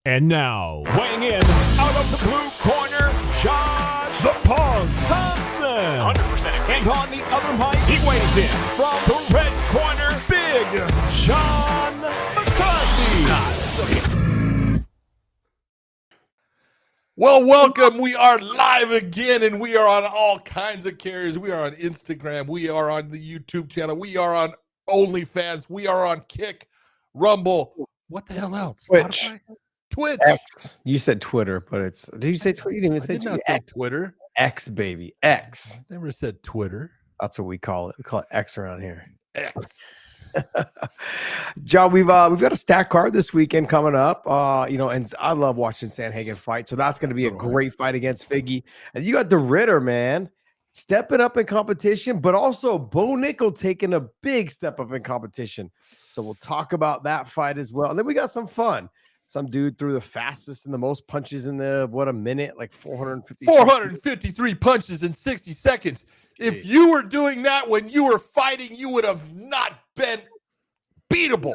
And now, weighing in out of the blue corner, Josh the Punk Thompson. 100% agree. And on the other mic, he weighs in from the red corner, Big John McCarthy. Well, welcome. We are live again, and we are on all kinds of carriers. We are on Instagram. We are on the YouTube channel. We are on OnlyFans. We are on Kick, Rumble. What the hell else? Twitch. Spotify? Twitch. X. You said Twitter, but it's. Did you say Twitter? You didn't even say I did not Twitter. say Twitter. X, baby. X. I never said Twitter. That's what we call it. We call it X around here. X. John, we've got a stack card this weekend coming up. And I love watching Sandhagen fight. So that's going to be a great fight against Figgy. And you got the Ritter, man, stepping up in competition, but also Bo Nickel taking a big step up in competition. So we'll talk about that fight as well. And then we got some fun. Some dude threw the fastest and the most punches in a minute, like 453 punches in 60 seconds. If you were doing that when you were fighting, you would have not been beatable.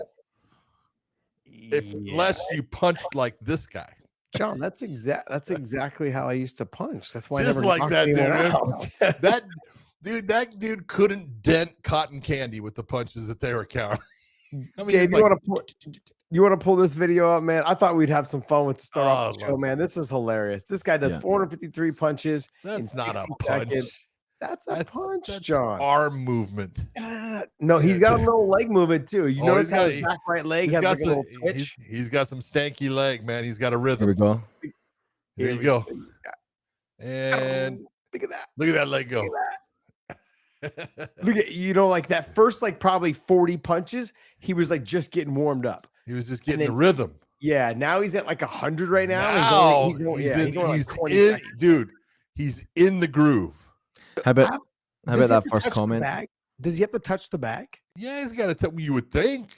Unless you punched like this guy. John, that's exactly how I used to punch. That's why Just I never like that dude. that dude couldn't dent cotton candy with the punches that they were counting. I mean, Dave, you want to pull this video up, man? I thought we'd have some fun with the start off the show, man. This is hilarious. This guy does 453 punches. That's not a punch. punch. That's a punch, that's John. Arm movement. No, he's got a little leg movement too. You notice how his back right leg has like a little twitch? He's got some stanky leg, man. He's got a rhythm. Here we go. Here you go. And look at that. Look at that leg go. Look at like that first probably 40 punches. He was just getting warmed up. He was just getting the rhythm. Yeah, now he's at 100 right now. He's in the groove. How about that first comment? Does he have to touch the bag? Yeah, he's got to tell you would think.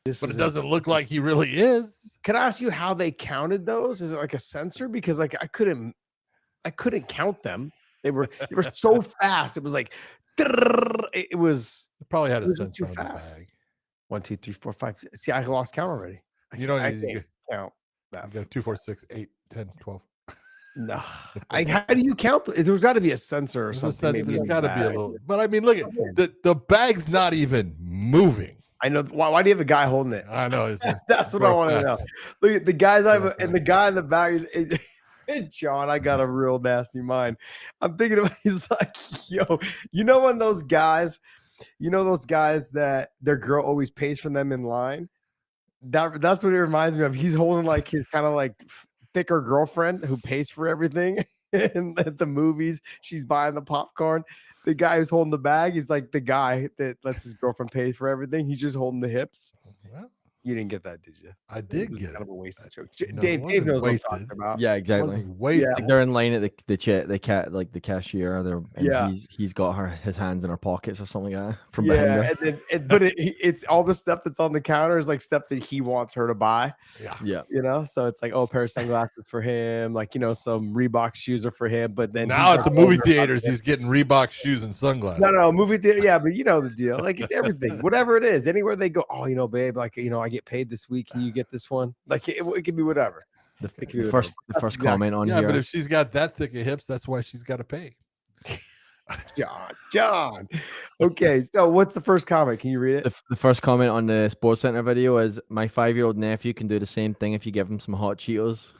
But it doesn't look like he really is. Can I ask you how they counted those? Is it like a sensor? Because I couldn't count them. They were so fast. It was it probably had a sensor too on fast. the bag. 1, 2, 3, 4, 5. See, I lost count already. You don't I need to count that. You got 2, 4, 6, 8, 10, 12. No, how do you count? There's got to be a sensor or something. There's got to be a little. But I mean, look at the bag's not even moving. I know. Why do you have a guy holding it? I know. That's what I want to know. Look at the guys and the guy in the back is. John, I got a real nasty mind. I'm thinking of he's like, yo, when those guys, that their girl always pays for them in line. That's what it reminds me of. He's holding his kind of thicker girlfriend who pays for everything. And at the movies, she's buying the popcorn. The guy who's holding the bag is like the guy that lets his girlfriend pay for everything. He's just holding the hips. Well, you didn't get that, did you? I did get kind it. of a wasted joke. No, Dave knows what I'm talking about. Yeah, exactly. Wasted. They're in line at the cashier. He's got his hands in her pockets or something like that from behind her. But it's all the stuff that's on the counter is stuff that he wants her to buy. Yeah. So it's a pair of sunglasses for him, some Reebok shoes are for him. But then now at the movie theaters, he's getting Reebok shoes and sunglasses. No, movie theater. Yeah, but you know the deal. It's everything, whatever it is. Anywhere they go, babe, I get paid this week. Can you get this one? It could be whatever. The first comment on here. Yeah, but if she's got that thick of hips, that's why she's got to pay. John. Okay, so what's the first comment? Can you read it? The first comment on the Sports Center video is, my 5-year-old nephew can do the same thing if you give him some hot Cheetos.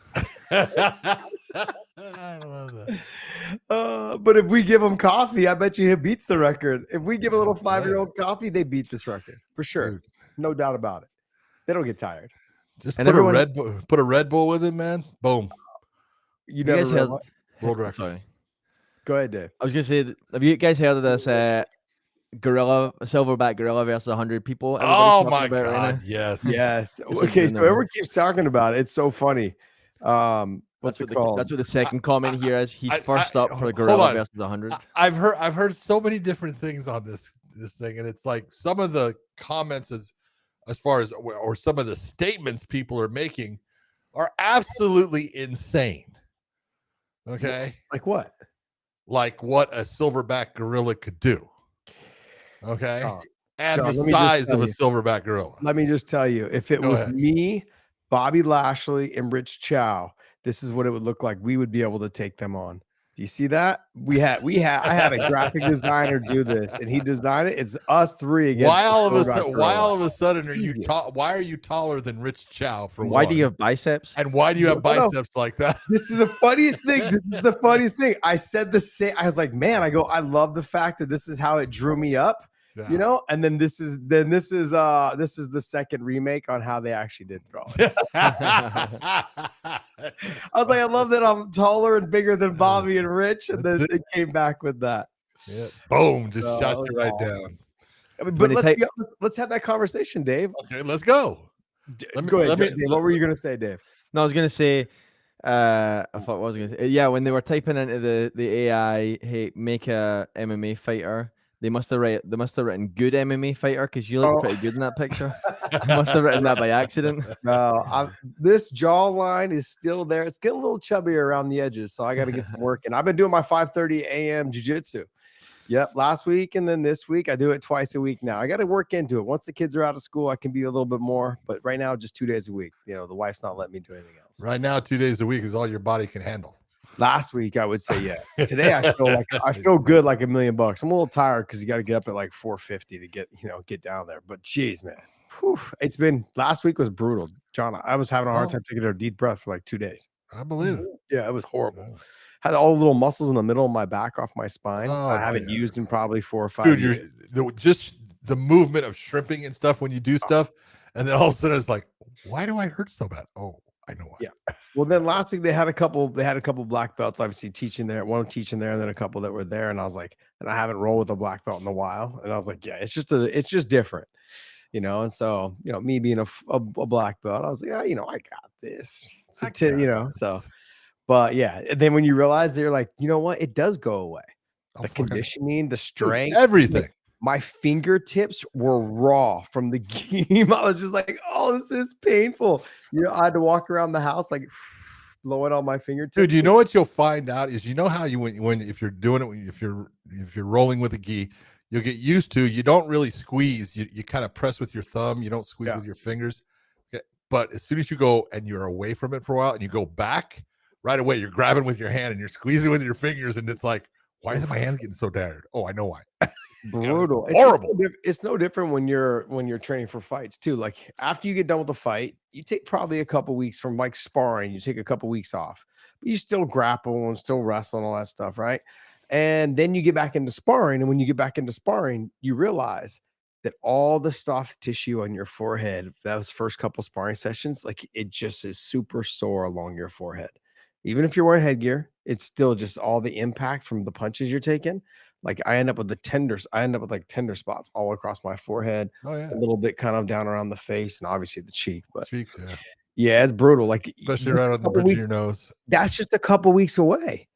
I love that. But if we give him coffee, I bet you he beats the record. If we give a little 5-year-old coffee, they beat this record for sure. Dude. No doubt about it. They don't get tired. Just put a Red Bull with it, man. Boom. You never heard world record. Sorry. Go ahead, Dave. I was gonna say, have you guys heard of this silverback gorilla versus 100 people? Oh my god! Right yes. Okay, so everyone keeps talking about it. It's so funny. What's it called? That's what the second comment here is. He's first up for the gorilla versus 100. I've heard so many different things on this thing, and it's some of the comments as far as or some of the statements people are making are absolutely insane. Okay, like what? Like what a silverback gorilla could do. Okay, and John, the size of a silverback gorilla. Let me just tell you, if it was me Bobby Lashley and Rich Chow, this is what it would look like. We would be able to take them on. Do you see that? I had a graphic designer do this, and he designed it. It's us three against. Why all of a sudden are you why are you taller than Rich Chow? Why do you have biceps? And why do you have biceps like that? This is the funniest thing. This is the funniest thing. I said the same. I was like, man, I love the fact that this is how it drew me up. Yeah. You know, and then this is the second remake on how they actually did draw it. I was like, I love that I'm taller and bigger than Bobby and Rich, and then it came back with that. Yeah, boom, just shot you right down. I mean, but let's have that conversation, Dave. Okay, let's go. Go ahead, Dave. What were you gonna say, Dave? No, I was gonna say. I thought what I was gonna say. Yeah, when they were typing into the AI, hey, make a MMA fighter. They must have written good MMA fighter because you look pretty good in that picture. They must have written that by accident. No, this jawline is still there. It's getting a little chubbier around the edges, so I got to get some work in. I've been doing my 5:30 a.m. jiu-jitsu. Yep, last week and then this week I do it twice a week now. I got to work into it. Once the kids are out of school, I can be a little bit more, but right now just 2 days a week. You know, the wife's not letting me do anything else. Right now, 2 days a week is all your body can handle. Last week, I would say, yeah. Today, I feel good, like $1 million. I'm a little tired because you got to get up at like 4:50 to get down there. But geez, man, it's been. Last week was brutal, John. I was having a hard time taking a deep breath for like 2 days. I believe it. Yeah, it was horrible. Had all the little muscles in the middle of my back off my spine. I haven't used in probably 4 or 5 years. Just the movement of shrimping and stuff when you do stuff, and then all of a sudden it's like, why do I hurt so bad? Oh, I know why. Yeah. Well, then last week they had a couple black belts, obviously teaching there, one teaching there, and then a couple that were there. And I was like, and I haven't rolled with a black belt in a while. And I was like, yeah, it's just different, you know? And so, you know, me being a black belt, I was like, yeah, you know, I got this, but yeah. And then when you realize they're like, you know what, it does go away. The conditioning, the strength, everything. My fingertips were raw from the game. I was just like, oh, this is painful. You know, I had to walk around the house like blowing on my fingertips. Dude, you know what you'll find out is, you know how you if you're doing it, if you're rolling with a gi, you'll get used to, you don't really squeeze. You kind of press with your thumb. You don't squeeze with your fingers. Okay. But as soon as you go and you're away from it for a while and you go back, right away, you're grabbing with your hand and you're squeezing with your fingers. And it's like, why is my hands getting so tired? Oh, I know why. Brutal. It's horrible. It's no different when you're training for fights too. Like after you get done with the fight, you take probably a couple weeks from like sparring. You take a couple weeks off, but you still grapple and still wrestle and all that stuff, right? And then you get back into sparring, and when you get back into sparring, you realize that all the soft tissue on your forehead, those first couple sparring sessions, like it just is super sore along your forehead. Even if you're wearing headgear, it's still just all the impact from the punches you're taking. Like I end up with like tender spots all across my forehead, a little bit kind of down around the face, and obviously the cheek. But cheeks, yeah, it's brutal. Like especially right on the bridge of your nose. That's just a couple weeks away.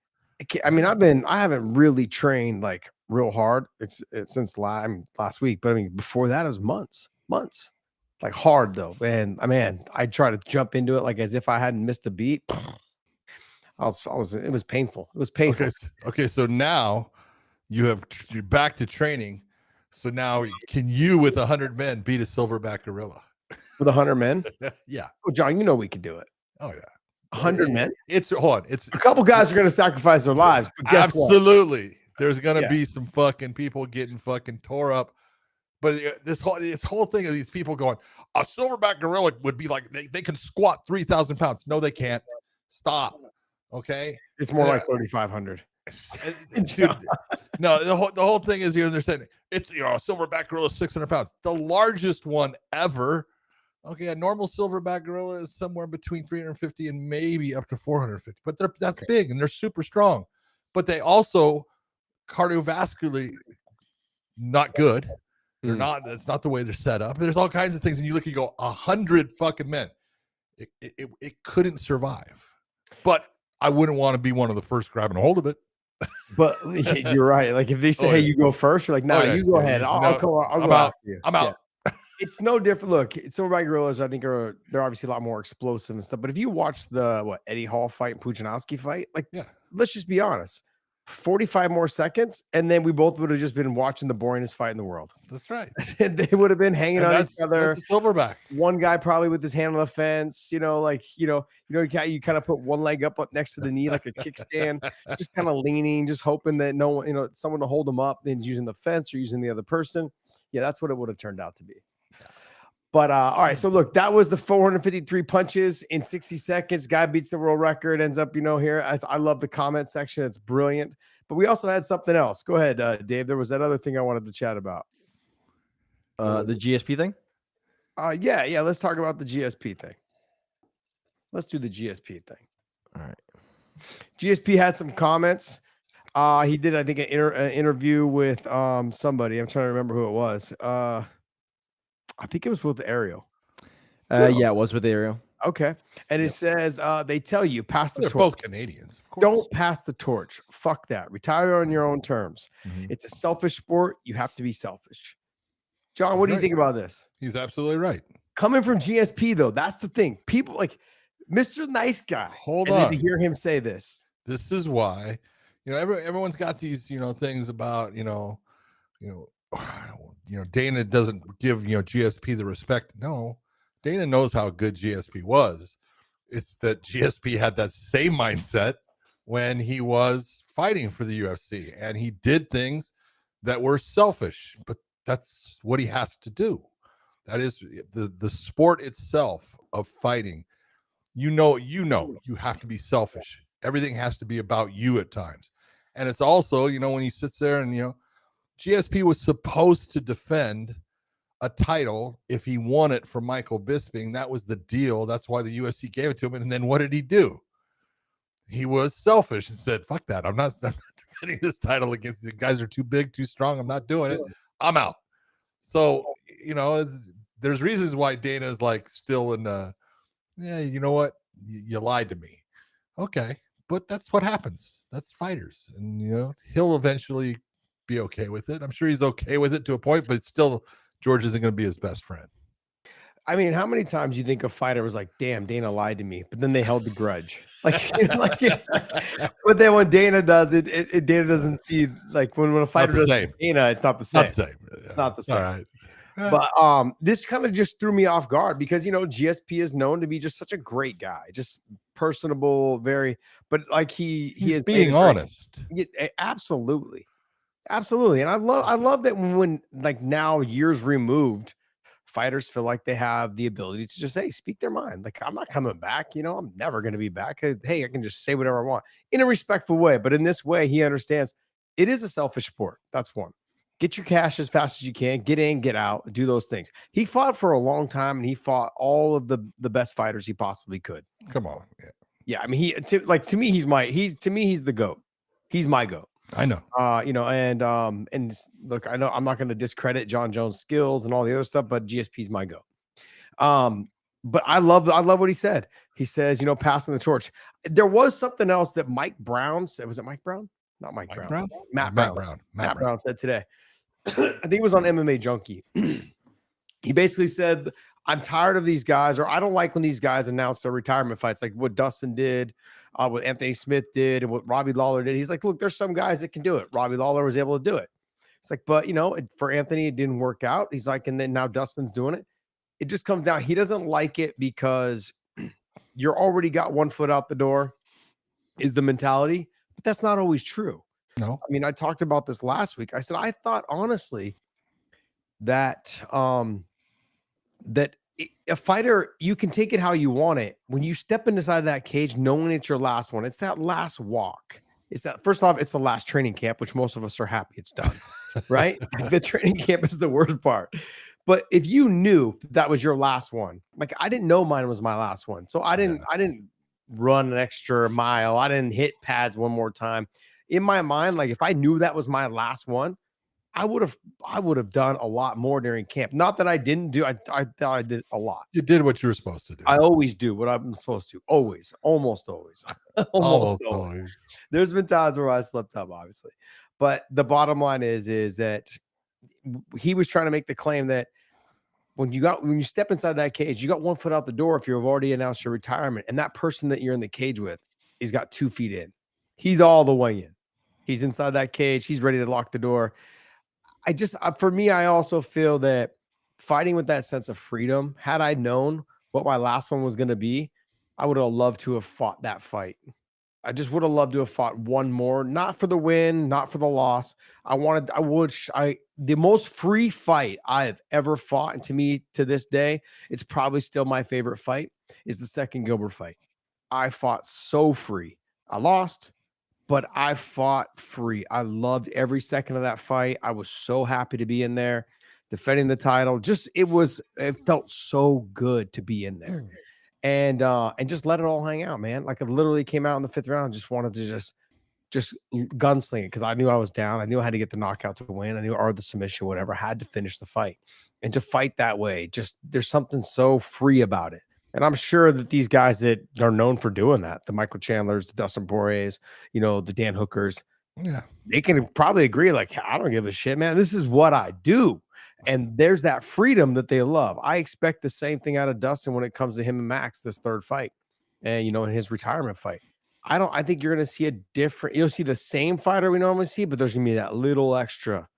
I mean, I haven't really trained like real hard. It's since last week, but I mean, before that it was months, like hard though. And I try to jump into it like as if I hadn't missed a beat. It was painful. It was painful. Okay. So now you're back to training. So now can you, with 100 men, beat a silverback gorilla? With 100 men? Yeah. Oh, John, you know we could do it. Oh yeah. 100 men? It's a couple guys are going to sacrifice their lives. But guess absolutely. What? There's going to be some fucking people getting fucking tore up. But this whole thing of these people going, a silverback gorilla would be like, they can squat 3,000 pounds. No, they can't. Stop. Okay. It's more like 3,500. Dude, no, the whole thing is here. They're saying it's, you know, a silverback gorilla is 600 pounds, the largest one ever. Okay, a normal silverback gorilla is somewhere between 350 and maybe up to 450, but that's big and they're super strong. But they also cardiovascularly not good. They're not. That's not the way they're set up. There's all kinds of things, and you look, you go, 100 fucking men. It couldn't survive. But I wouldn't want to be one of the first grabbing a hold of it. But you're right. Like if they say, "Hey, you go first," you're like, "No, you go ahead. I'll go out for you." I'm out. It's no different. Look, silverback gorillas, I think they're obviously a lot more explosive and stuff. But if you watch the Eddie Hall fight and Pujanowski fight, like, let's just be honest. 45 more seconds, and then we both would have just been watching the boringest fight in the world. That's right. They would have been hanging on each other. That's a silverback. One guy probably with his hand on the fence, you kind of put one leg up next to the knee like a kickstand, just kind of leaning, just hoping that no one, someone to hold him up, then using the fence or using the other person. Yeah, that's what it would have turned out to be. But all right, so look, that was the 453 punches in 60 seconds. Guy beats the world record, ends up, here. I love the comment section. It's brilliant. But we also had something else. Go ahead, Dave. There was that other thing I wanted to chat about. The GSP thing? Yeah. Let's talk about the GSP thing. Let's do the GSP thing. All right. GSP had some comments. He did, I think, an interview with somebody. I'm trying to remember who it was. I think it was with Ariel. Yeah, it was with Ariel. Okay. And it says they tell you pass the They're torch. both Canadians. Of course. Don't pass the torch. Fuck that. Retire on your own terms. Mhm. It's a selfish sport. You have to be selfish. John, what do you think about this? He's absolutely right. Coming from GSP, though, that's the thing. People like Mr. Nice Guy. Hold and on. then to hear him say this. This is why, everyone's got these, things about, Dana doesn't give, GSP the respect. No, Dana knows how good GSP was. It's that GSP had that same mindset when he was fighting for the UFC, and he did things that were selfish, but that's what he has to do. That is the sport itself of fighting. You have to be selfish. Everything has to be about you at times. And it's also, when he sits there and, GSP was supposed to defend a title if he won it from Michael Bisping. That was the deal. That's why the UFC gave it to him. And then what did he do? He was selfish and said, fuck that. I'm not defending this title against the guys are too big, too strong. I'm not doing it. I'm out. So, there's reasons why Dana is like still in you know what? You lied to me. Okay. But that's what happens. That's fighters. And, he'll eventually be okay with it. I'm sure he's okay with it to a point, but still George isn't going to be his best friend. I mean, how many times do you think a fighter was like, damn, Dana lied to me, but then they held the grudge? But then when Dana does it, Dana doesn't see, like when a fighter does Dana, it's not the same. It's not the same. All right. But this kind of just threw me off guard because, GSP is known to be just such a great guy, just personable, but like he's is being honest. Absolutely. And I love that when like now years removed, fighters feel like they have the ability to just speak their mind. Like, I'm not coming back. I'm never going to be back. Hey, I can just say whatever I want in a respectful way. But in this way, he understands it is a selfish sport. That's one. Get your cash as fast as you can. Get in, get out, do those things. He fought for a long time, and he fought all of the best fighters he possibly could. Come on. Yeah. I mean, to me, he's the GOAT. He's my GOAT. I know. And look, I know I'm not going to discredit John Jones' skills and all the other stuff, but GSP's my GOAT. But I love what he said. He says, passing the torch. There was something else that Mike Brown said. Was it Mike Brown? Not Mike Brown. Matt Brown said today. I think it was on MMA Junkie. He basically said, I'm tired of these guys, or I don't like when these guys announce their retirement fights, like what Dustin did, what Anthony Smith did, and what Robbie Lawler did. He's like, look, there's some guys that can do it. Robbie Lawler was able to do it. It's like, but for Anthony, it didn't work out. He's like, and then now Dustin's doing it. It just comes down. He doesn't like it because you're already got one foot out the door is the mentality, but that's not always true. No. I mean, I talked about this last week. I said, I thought honestly that, that a fighter, you can take it how you want it. When you step inside that cage, knowing it's your last one, it's that last walk. It's that, first off, it's the last training camp, which most of us are happy it's done, right? The training camp is the worst part. But if you knew that was your last one, like I didn't know mine was my last one. So I didn't run an extra mile. I didn't hit pads one more time. In my mind, like if I knew that was my last one, I would have done a lot more during camp. Not that I didn't do. I thought I did a lot. You did what you were supposed to do. I always do what I'm supposed to. Always, almost always. almost always. There's been times where I slipped up, obviously, but the bottom line is that he was trying to make the claim that when you step inside that cage, you got one foot out the door if you've already announced your retirement, and that person that you're in the cage with, he's got 2 feet in. He's all the way in. He's inside that cage. He's ready to lock the door. For me, I also feel that fighting with that sense of freedom, had I known what my last one was going to be, I would have loved to have fought that fight. I just would have loved to have fought one more, not for the win, not for the loss. The most free fight I have ever fought. And to me, to this day, it's probably still my favorite fight, is the second Gilbert fight. I fought so free. I lost, but I fought free. I loved every second of that fight. I was so happy to be in there, defending the title. It felt so good to be in there. And just let it all hang out, man. Like, I literally came out in the 5th round, just wanted to just gunsling it, because I knew I was down. I knew I had to get the knockout to win. I knew, or the submission, whatever. I had to finish the fight. And to fight that way, just there's something so free about it. And I'm sure that these guys that are known for doing that, the Michael Chandlers, the Dustin Poiriers, the Dan Hookers, they can probably agree, like, I don't give a shit, man. This is what I do. And there's that freedom that they love. I expect the same thing out of Dustin when it comes to him and Max, this third fight, and in his retirement fight. I think you're going to see you'll see the same fighter we normally see, but there's going to be that little extra.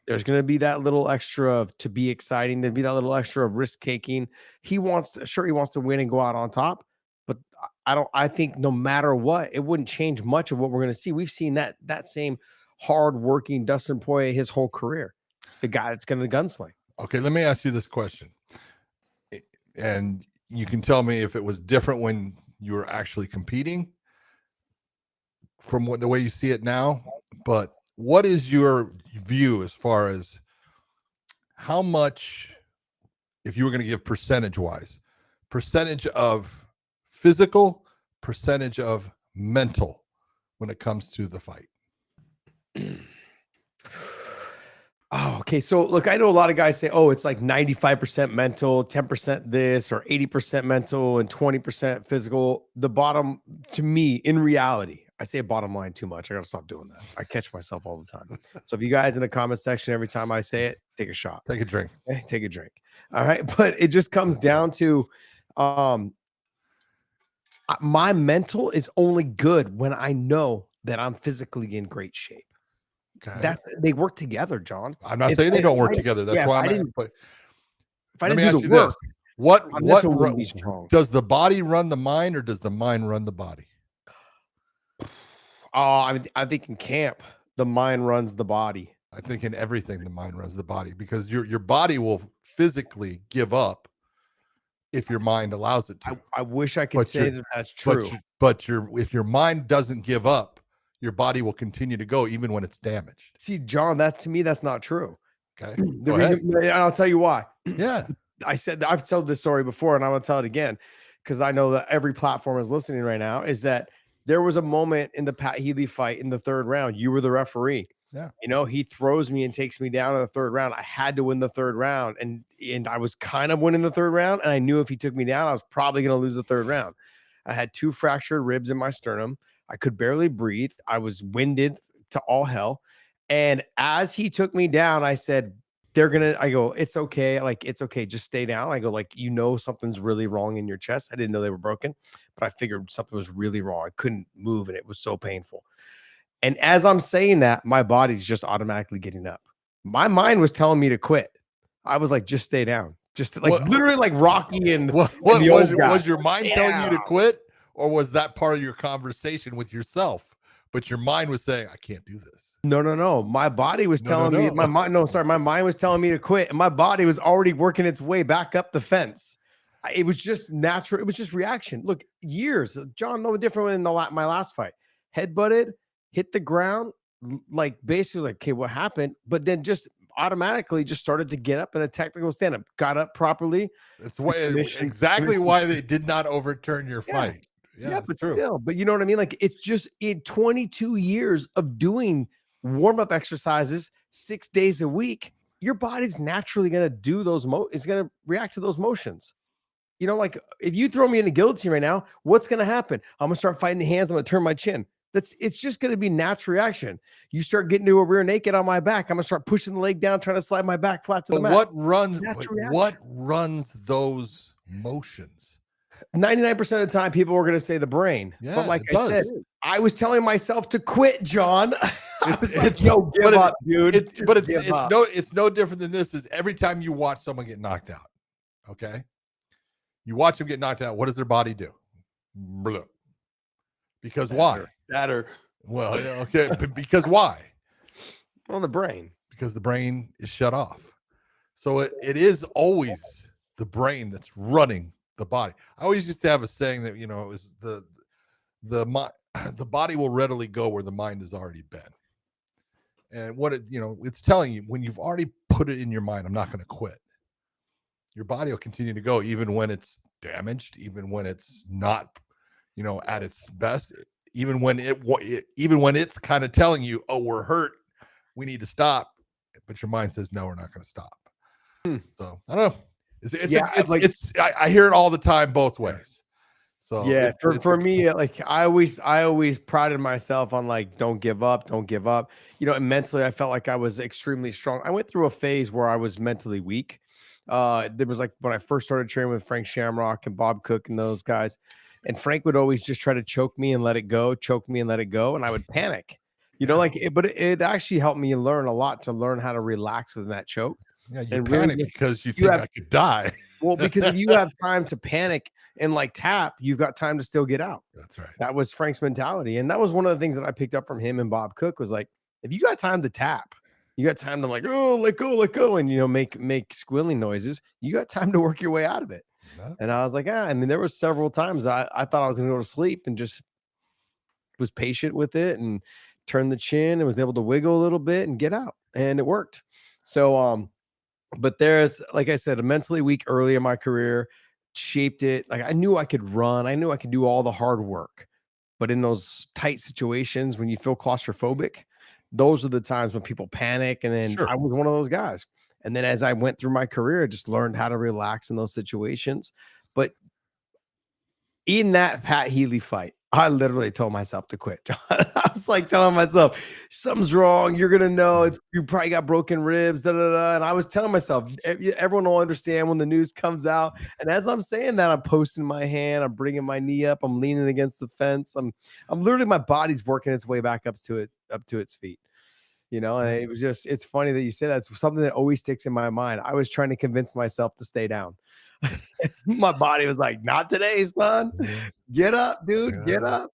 There's going to be that little extra to be exciting. There'd be that little extra of risk taking. He wants to win and go out on top, but I think no matter what, it wouldn't change much of what we're going to see. We've seen that same hard-working Dustin Poirier his whole career. The guy that's going to gunsling. Okay, let me ask you this question. And you can tell me if it was different when you were actually competing from the way you see it now. But what is your view as far as how much, if you were going to give percentage-wise, percentage of physical, percentage of mental when it comes to the fight? Oh, okay. So look, I know a lot of guys say, oh, it's like 95% mental, 10% this, or 80% mental and 20% physical. The bottom, to me, in reality, I say bottom line too much. I got to stop doing that. I catch myself all the time. So if you guys in the comment section, every time I say it, take a shot. Take a drink. Okay? Take a drink. All right. But it just comes down to my mental is only good when I know that I'm physically in great shape. Okay. They work together, John. I'm not saying they don't work together. That's why I'm. But if I didn't do the work, what does the body run the mind, or does the mind run the body? Oh, I think in camp, the mind runs the body. I think in everything, the mind runs the body, because your body will physically give up if your mind allows it to. I wish I could say that that's true. But if your mind doesn't give up, your body will continue to go even when it's damaged. See, John, to me, that's not true. Okay. The reason, and I'll tell you why. Yeah. I've told this story before, and I will tell it again, because I know that every platform is listening right now, is that there was a moment in the Pat Healy fight in the 3rd round. You were the referee. Yeah. He throws me and takes me down in the 3rd round. I had to win the 3rd round, and I was kind of winning the 3rd round, and I knew if he took me down, I was probably going to lose the 3rd round. I had 2 fractured ribs in my sternum. I could barely breathe. I was winded to all hell. And as he took me down, I said, I go, it's okay. Like, it's okay. Just stay down. I go, like, something's really wrong in your chest. I didn't know they were broken, but I figured something was really wrong. I couldn't move, and it was so painful. And as I'm saying that, my body's just automatically getting up. My mind was telling me to quit. I was like, just stay down. Just literally like Rocky and what was your mind telling you to quit? Or was that part of your conversation with yourself? But your mind was saying, I can't do this. No. My body was telling me, my mind was telling me to quit. And my body was already working its way back up the fence. It was just natural. It was just reaction. Look, years, John, no different than my last fight. Headbutted, hit the ground, like basically like, okay, what happened? But then just automatically just started to get up in a technical stand-up, got up properly. That's exactly why they did not overturn your fight. Yeah, but true. Still, but you know what I mean? Like, it's just in 22 years of doing warm-up exercises 6 days a week, your body's naturally going to do those. It's going to react to those motions. Like if you throw me in a guillotine right now, what's going to happen? I'm going to start fighting the hands. I'm going to turn my chin. It's just going to be natural reaction. You start getting to a rear naked on my back. I'm going to start pushing the leg down, trying to slide my back flat to the mat. What runs those motions? 99% of the time, people are going to say the brain. Yeah, but like I said, I was telling myself to quit, John. I was like, yo, give up, dude. It's no different than this. Is every time you watch someone get knocked out, okay? You watch them get knocked out. What does their body do? Blah. Because why? Well, okay. Because why? On the brain. Because the brain is shut off. So it is always the brain that's running the body. I always used to have a saying that, is the body will readily go where the mind has already been. And what it's telling you, when you've already put it in your mind, I'm not going to quit. Your body will continue to go even when it's damaged, even when it's not, at its best, even when it's kind of telling you, oh, we're hurt, we need to stop. But your mind says, no, we're not going to stop. So I don't know. I hear it all the time, both ways. So yeah, for me, like I always prided myself on like, don't give up. And mentally, I felt like I was extremely strong. I went through a phase where I was mentally weak. There was like when I first started training with Frank Shamrock and Bob Cook and those guys, and Frank would always just try to choke me and let it go, and I would panic. But it actually helped me learn a lot to learn how to relax within that choke. Yeah, you panic because you think I could die. Well, because if you have time to panic and like tap, you've got time to still get out. That's right. That was Frank's mentality. And that was one of the things that I picked up from him and Bob Cook was like, if you got time to tap, you got time to like, oh, let go. And, make squealing noises. You got time to work your way out of it. Yeah. And I was like, I mean, there were several times I thought I was going to go to sleep and just was patient with it and turned the chin and was able to wiggle a little bit and get out. And it worked. So, but there's, like I said, a mentally weak early in my career shaped it. Like I knew I could run. I knew I could do all the hard work. But in those tight situations, when you feel claustrophobic, those are the times when people panic. And then I was one of those guys. And then as I went through my career, I just learned how to relax in those situations. But in that Pat Healy fight, I literally told myself to quit, John. I was like telling myself, something's wrong. You're going to know you probably got broken ribs, And I was telling myself, everyone will understand when the news comes out. And as I'm saying that, I'm posting my hand. I'm bringing my knee up. I'm leaning against the fence. I'm literally, my body's working its way back up to its feet. And it was just, it's funny that you say that. It's something that always sticks in my mind. I was trying to convince myself to stay down. My body was like, not today, son. Get up, dude. Yeah. Get up.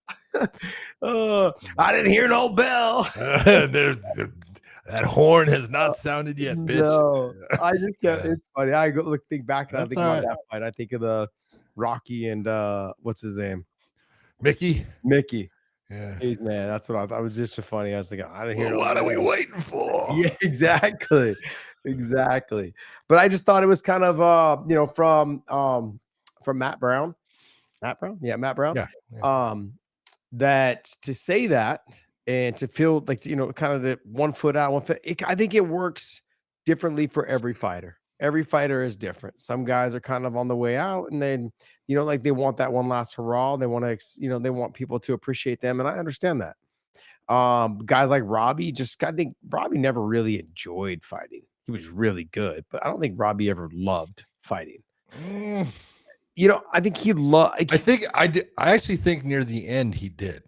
I didn't hear no bell. That horn has not sounded yet, bitch. No, I just can't. It's funny. I go think back and I think about that fight. I think of the Rocky and what's his name? Mickey. Yeah, man, that's what I thought. It was just so funny. I was thinking, I didn't hear. What are we waiting for? Yeah, exactly. But I just thought it was kind of from Matt Brown. Matt Brown. Yeah. That to say that and to feel like kind of the 1 foot out, 1 foot. I think it works differently for every fighter. Every fighter is different. Some guys are kind of on the way out, and then like they want that one last hurrah. They want to, they want people to appreciate them, and I understand that. Guys like Robbie, I think Robbie never really enjoyed fighting. He was really good, but I don't think Robbie ever loved fighting. I think he loved. I actually think near the end he did.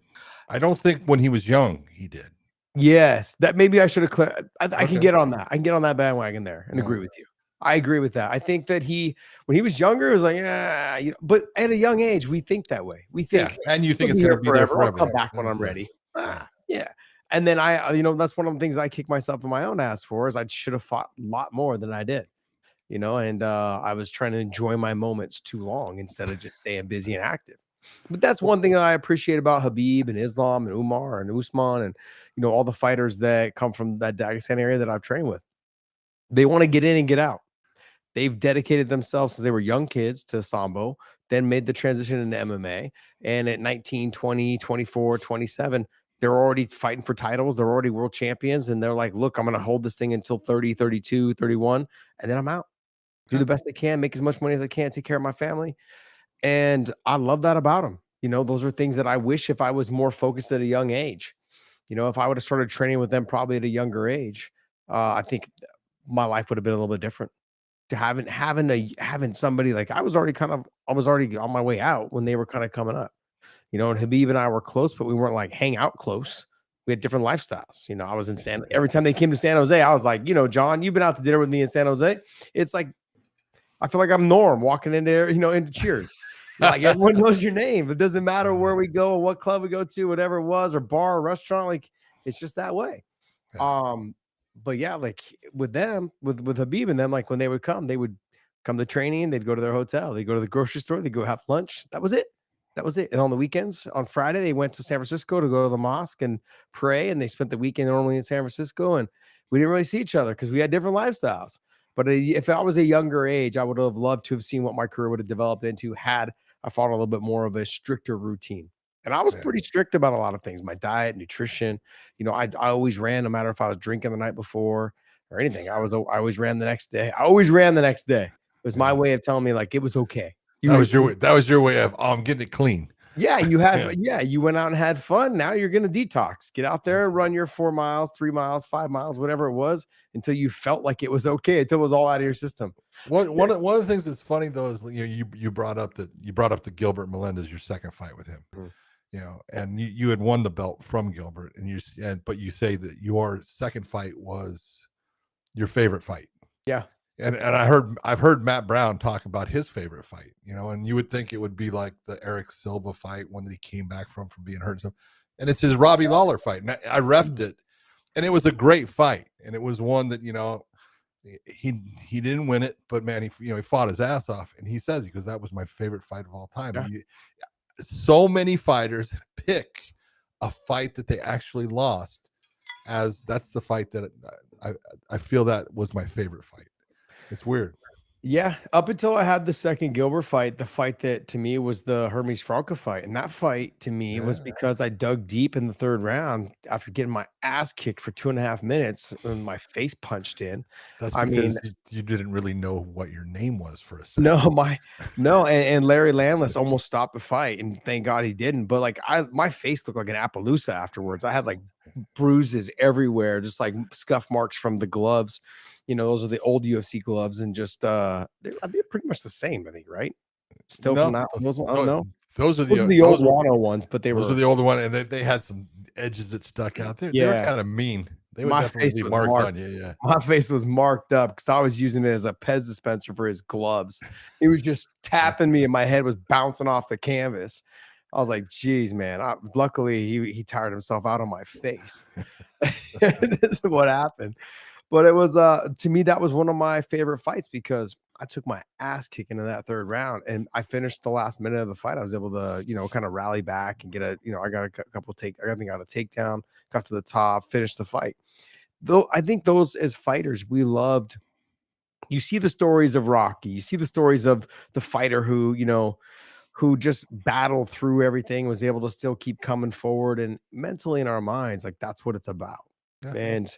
I don't think when he was young he did. Yes, that maybe I should have cleared. I can get on that. I can get on that bandwagon there and agree with you. I agree with that. I think that when he was younger, it was like, but at a young age, we think that way. We think, and you think it's going to be there forever. I'll come back when I'm ready. Yeah. And then that's one of the things I kick myself in my own ass for is I should have fought a lot more than I did, and I was trying to enjoy my moments too long instead of just staying busy and active. But that's one thing that I appreciate about Habib and Islam and Umar and Usman and, all the fighters that come from that Dagestan area that I've trained with. They want to get in and get out. They've dedicated themselves since they were young kids to Sambo, then made the transition into MMA. And at 19, 20, 24, 27, they're already fighting for titles. They're already world champions. And they're like, look, I'm going to hold this thing until 30, 32, 31. And then I'm out. Do the best I can, make as much money as I can, take care of my family. And I love that about them. Those are things that I wish if I was more focused at a young age. If I would have started training with them probably at a younger age, I think my life would have been a little bit different. To having somebody like I was already on my way out when they were kind of coming up. you know, and Habib and I were close, but we weren't like hang out close. We had different lifestyles. You know, I was in every time they came to San Jose, I was like, you know, John, you've been out to dinner with me in San Jose. It's like, I feel like I'm Norm walking in there, you know, into Cheers. Like everyone knows your name. It doesn't matter where we go or what club we go to, whatever it was, or bar or restaurant. Like it's just that way. But yeah, like with them, with Habib and them, like when they would come to training, they'd go to their hotel, they'd go to the grocery store, they'd go have lunch. That was it. That was it. And on the weekends, on Friday, they went to San Francisco to go to the mosque and pray. And they spent the weekend normally in San Francisco. And we didn't really see each other because we had different lifestyles. But if I was a younger age, I would have loved to have seen what my career would have developed into had I followed a little bit more of a stricter routine. And I was pretty strict about a lot of things, my diet, nutrition. You know, I always ran, no matter if I was drinking the night before or anything. I always ran the next day. I always ran the next day. It was my way of telling me like it was okay. That was your way of I'm getting it clean. Yeah, you had you went out and had fun. Now you're gonna detox. Get out there and run your 4 miles, 3 miles, 5 miles, whatever it was, until you felt like it was okay, until it was all out of your system. One of the things that's funny though is you brought up the Gilbert Melendez, your second fight with him. You know, and you had won the belt from Gilbert, but you say that your second fight was your favorite fight. Yeah. And I've heard Matt Brown talk about his favorite fight, you know, and you would think it would be like the Eric Silva fight, one that he came back from being hurt. And it's his Robbie Lawler fight. And I reffed it, and it was a great fight. And it was one that, you know, he didn't win it, but man, he fought his ass off. And he says, because that was my favorite fight of all time. Yeah. So many fighters pick a fight that they actually lost as that's the fight that I feel that was my favorite fight. It's weird. Yeah. Up until I had the second Gilbert fight, the fight that to me was the Hermes Franca fight. And that fight to me was because I dug deep in the third round after getting my ass kicked for 2.5 minutes and my face punched in. That's because you didn't really know what your name was for a second. And Larry Landless almost stopped the fight, and thank God he didn't. But like my face looked like an Appaloosa afterwards. I had like bruises everywhere, just like scuff marks from the gloves. You know, those are the old UFC gloves, and just they're pretty much the same, I think, right? Still from that. Those are the old Wano ones, but those were the older one, and they had some edges that stuck out there. They were kind of mean. They would definitely leave marks on you. Yeah, my face was marked up because I was using it as a Pez dispenser for his gloves. It was just tapping me, and my head was bouncing off the canvas. I was like, geez, man. Luckily, he tired himself out on my face. This is what happened. But it was, to me, that was one of my favorite fights because I took my ass kicking in that third round, and I finished the last minute of the fight. I was able to, you know, kind of rally back and get I got a couple I got a takedown, got to the top, finished the fight. Though I think those as fighters, we loved. You see the stories of Rocky, you see the stories of the fighter who, you know, who just battled through everything, was able to still keep coming forward, and mentally in our minds, like that's what it's about. And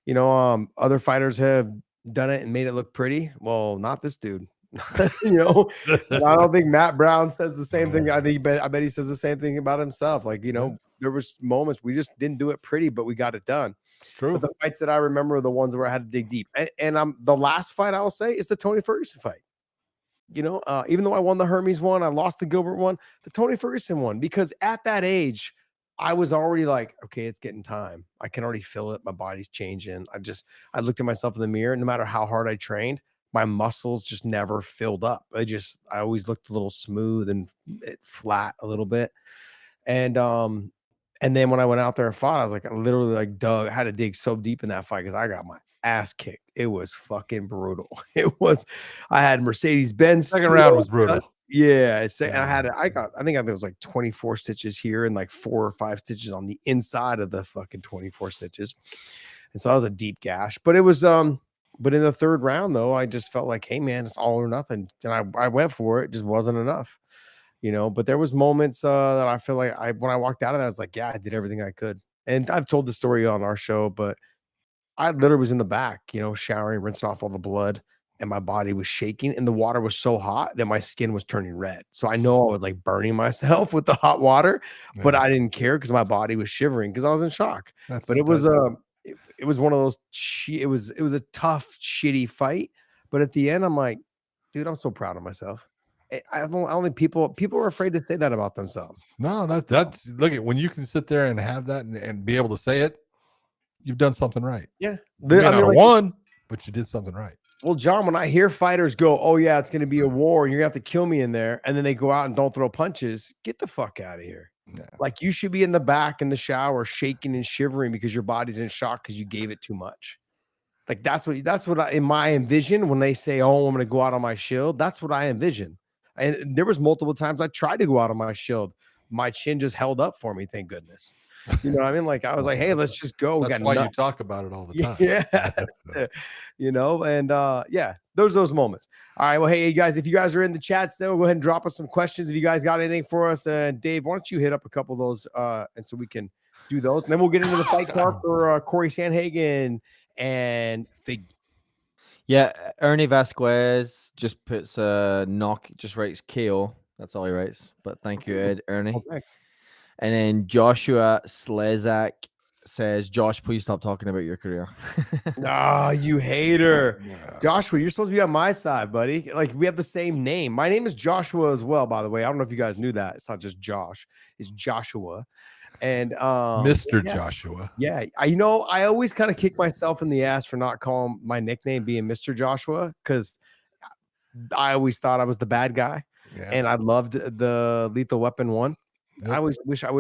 you know, other fighters have done it and made it look pretty. Well, not this dude. You know, and I don't think Matt Brown says the same thing. I bet he says the same thing about himself. Like, you know, there was moments we just didn't do it pretty, but we got it done. It's true. But the fights that I remember are the ones where I had to dig deep. And the last fight I will say is the Tony Ferguson fight. You know, even though I won the Hermes one, I lost the Gilbert one, the Tony Ferguson one, because at that age, I was already like, okay, it's getting time. I can already feel it. My body's changing. I looked at myself in the mirror. No matter how hard I trained, my muscles just never filled up. I always looked a little smooth and flat a little bit. And then when I went out there and fought, I was like, I literally like I had to dig so deep in that fight because I got my ass kicked. It was fucking brutal. I had Mercedes-Benz. Second round was brutal. Yeah, and I think there was like 24 stitches here and like 4 or 5 stitches on the inside of the fucking 24 stitches. And so that was a deep gash. But it was but in the third round though, I just felt like, hey man, it's all or nothing. And I went for it, just wasn't enough. You know, but there was moments that I feel like when I walked out of that, I was like, yeah, I did everything I could. And I've told the story on our show, but I literally was in the back, you know, showering, rinsing off all the blood. And my body was shaking, and the water was so hot that my skin was turning red. So I know I was like burning myself with the hot water, but I didn't care because my body was shivering because I was in shock. But it was it was one of those. It was a tough, shitty fight. But at the end, I'm like, dude, I'm so proud of myself. I don't think people are afraid to say that about themselves. No, that's look at when you can sit there and have that and be able to say it, you've done something right. Yeah. You may not have won, but you did something right. Well, John, when I hear fighters go, "Oh yeah, it's going to be a war, and you're going to have to kill me in there," and then they go out and don't throw punches, get the fuck out of here. Yeah. Like you should be in the back in the shower, shaking and shivering because your body's in shock because you gave it too much. Like that's what I in my envision when they say, "Oh, I'm going to go out on my shield." That's what I envision. And there was multiple times I tried to go out on my shield. My chin just held up for me. Thank goodness. You know what I mean? Like I was like, "Hey, let's just go." That's why you talk about it all the time. Yeah. You know, and yeah, there's those moments. All right. Well, hey, guys, if you guys are in the chat still, go ahead and drop us some questions. If you guys got anything for us, Dave, why don't you hit up a couple of those and so we can do those. And then we'll get into the fight card for Corey Sandhagen and Fig. Yeah, Ernie Vasquez just puts a knock, just writes KO. That's all he writes. But thank you, Ed, Ernie. Oh, thanks. And then Joshua Slezak says, Josh, please stop talking about your career. Ah, you hater. Joshua, you're supposed to be on my side, buddy. Like we have the same name. My name is Joshua as well, by the way. I don't know if you guys knew that. It's not just Josh, it's Joshua. And Mr. Joshua. Yeah. I always kind of kick myself in the ass for not calling my nickname being Mr. Joshua because I always thought I was the bad guy. Yeah. And I loved the Lethal Weapon 1. Yep. I always wish I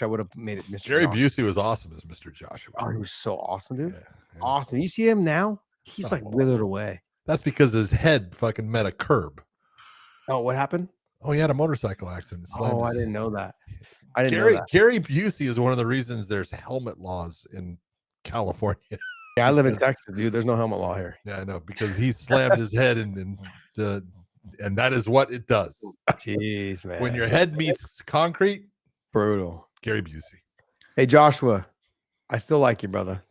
would have made it Mr. Gary Joshua. Busey was awesome as Mr. Joshua. Oh, he was so awesome, dude. Yeah. Awesome. You see him now? He's like withered away. That's because his head fucking met a curb. Oh, what happened? Oh, he had a motorcycle accident. Oh, I didn't know that. Gary Busey is one of the reasons there's helmet laws in California. Yeah, I live in Texas, dude. There's no helmet law here. Yeah, I know, because he slammed his head and that is what it does. Jeez, man. When your head meets concrete, brutal. Gary Busey. Hey, Joshua, I still like you, brother.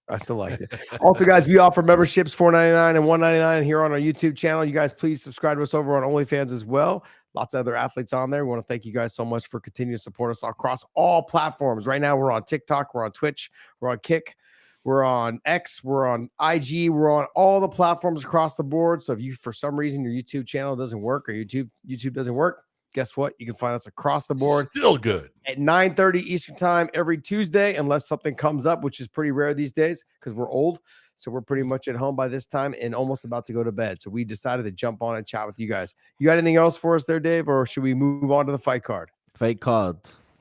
I still like it. Also, guys, we offer memberships $4.99 and $1.99 here on our YouTube channel. You guys, please subscribe to us over on OnlyFans as well. Lots of other athletes on there. We want to thank you guys so much for continuing to support us across all platforms. Right now, we're on TikTok, we're on Twitch, we're on Kick, we're on X, we're on IG, we're on all the platforms across the board. So if you, for some reason, your YouTube channel doesn't work or YouTube doesn't work, guess what? You can find us across the board. Still good. At 9:30 Eastern time every Tuesday, unless something comes up, which is pretty rare these days because we're old. So we're pretty much at home by this time and almost about to go to bed. So we decided to jump on and chat with you guys. You got anything else for us there, Dave? Or should we move on to the fight card? Fight card.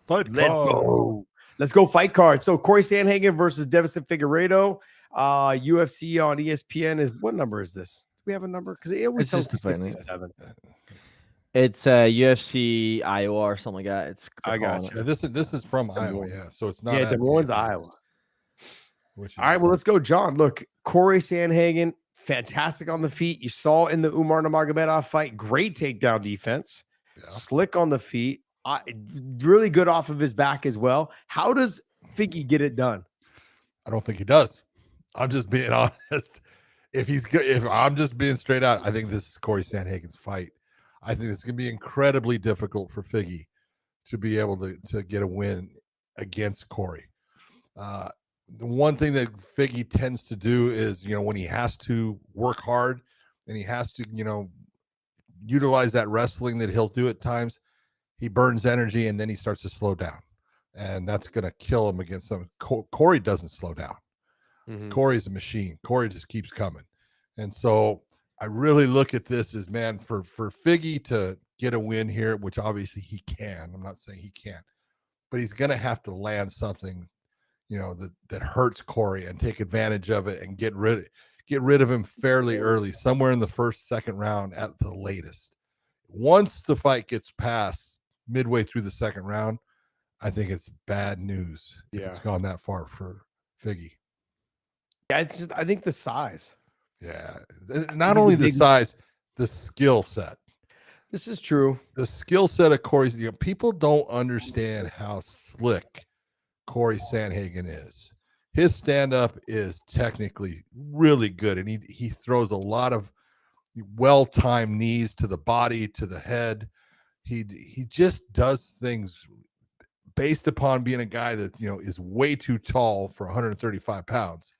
Let's go fight card. So Corey Sandhagen versus Devison Figueiredo. UFC on ESPN is what number is this? Do we have a number? Because it always tells us 67. It's UFC Iowa or something like that. I got you. Yeah, this is from Iowa, yeah. So it's not. Yeah, Des Moines, Iowa. All right, well, let's go, John. Look, Corey Sandhagen, fantastic on the feet. You saw in the Umar Nurmagomedov fight, great takedown defense, slick on the feet, really good off of his back as well. How does Figgy get it done? I don't think he does. I'm just being honest. If he's good, if I'm just being straight out, I think this is Corey Sandhagen's fight. I think it's going to be incredibly difficult for Figgy to be able to get a win against Corey. The one thing that Figgy tends to do is, when he has to work hard and he has to, utilize that wrestling that he'll do at times, he burns energy and then he starts to slow down. And that's going to kill him against some. Corey doesn't slow down. Mm-hmm. Corey's a machine. Corey just keeps coming. And so I really look at this as, man, for Figgy to get a win here, which obviously he can. I'm not saying he can't, but he's going to have to land something, that hurts Corey and take advantage of it and get rid of him fairly early, somewhere in the first, second round at the latest. Once the fight gets past midway through the second round, I think it's bad news if it's gone that far for Figgy. Yeah, I think the size. Yeah, not only the size, the skill set. This is true. The skill set of Corey's, people don't understand how slick Corey Sandhagen is. His stand-up is technically really good, and he throws a lot of well-timed knees to the body, to the head. He just does things based upon being a guy that is way too tall for 135 pounds.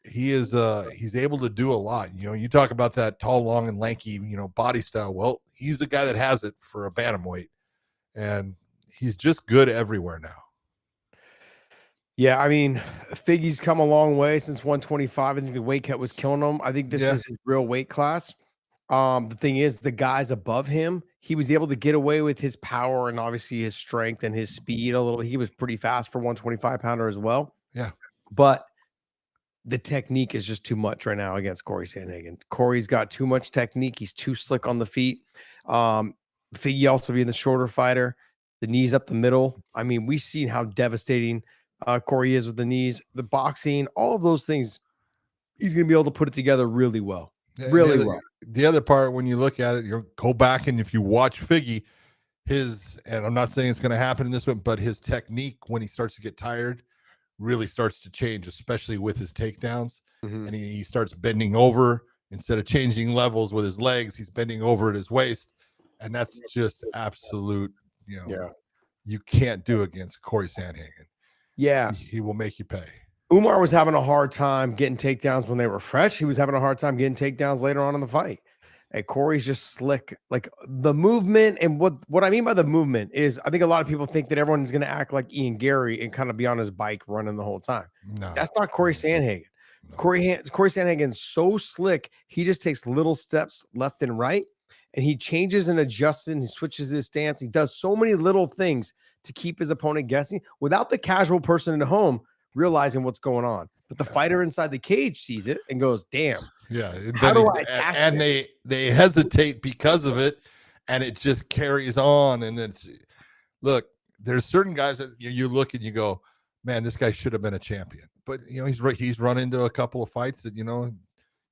He is he's able to do a lot. You talk about that tall, long, and lanky, body style. Well, he's a guy that has it for a bantamweight, and he's just good everywhere now. Yeah, I mean, Figgy's come a long way since 125. I think the weight cut was killing him. I think this is his real weight class. The thing is, the guys above him, he was able to get away with his power and obviously his strength and his speed a little. He was pretty fast for 125 pounder as well. Yeah. But the technique is just too much right now against Corey Sandhagen. Corey's got too much technique. He's too slick on the feet. Figgy also being the shorter fighter, the knees up the middle. I mean, we've seen how devastating Corey is with the knees, the boxing, all of those things. He's going to be able to put it together really well. Really well. The other part, when you look at it, you go back and if you watch Figgy, and I'm not saying it's going to happen in this one, but his technique when he starts to get tired really starts to change, especially with his takedowns. And he starts bending over instead of changing levels with his legs. He's bending over at his waist, and that's just absolute. You can't do against Corey Sandhagen. Yeah, he will make you pay. Umar was having a hard time getting takedowns when they were fresh. He was having a hard time getting takedowns later on in the fight. And Corey's just slick. Like the movement, and what I mean by the movement is I think a lot of people think that everyone's going to act like Ian Gary and kind of be on his bike running the whole time. No, that's not Corey Sandhagen. No. Corey Sandhagen's so slick. He just takes little steps left and right, and he changes and adjusts and he switches his stance. He does so many little things to keep his opponent guessing without the casual person at home realizing what's going on. But the fighter inside the cage sees it and goes, damn. Yeah. How do I attack and they hesitate because of it, and it just carries on. And it's look, there's certain guys that you look and you go, man, this guy should have been a champion. But he's run into a couple of fights that the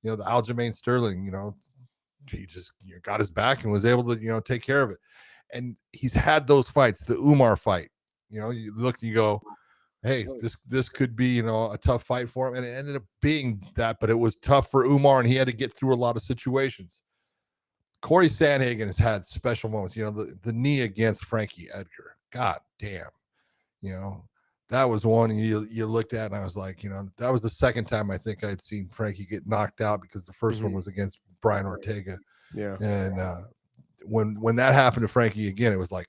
Aljamain Sterling, he just got his back and was able to take care of it. And he's had those fights, the Umar fight. You look and you go, hey, this could be a tough fight for him, and it ended up being that. But it was tough for Umar, and he had to get through a lot of situations. Corey Sandhagen has had special moments. The knee against Frankie Edgar. God damn, that was one you looked at, and I was like, that was the second time I think I'd seen Frankie get knocked out, because the first one was against Brian Ortega. Yeah, and when that happened to Frankie again, it was like,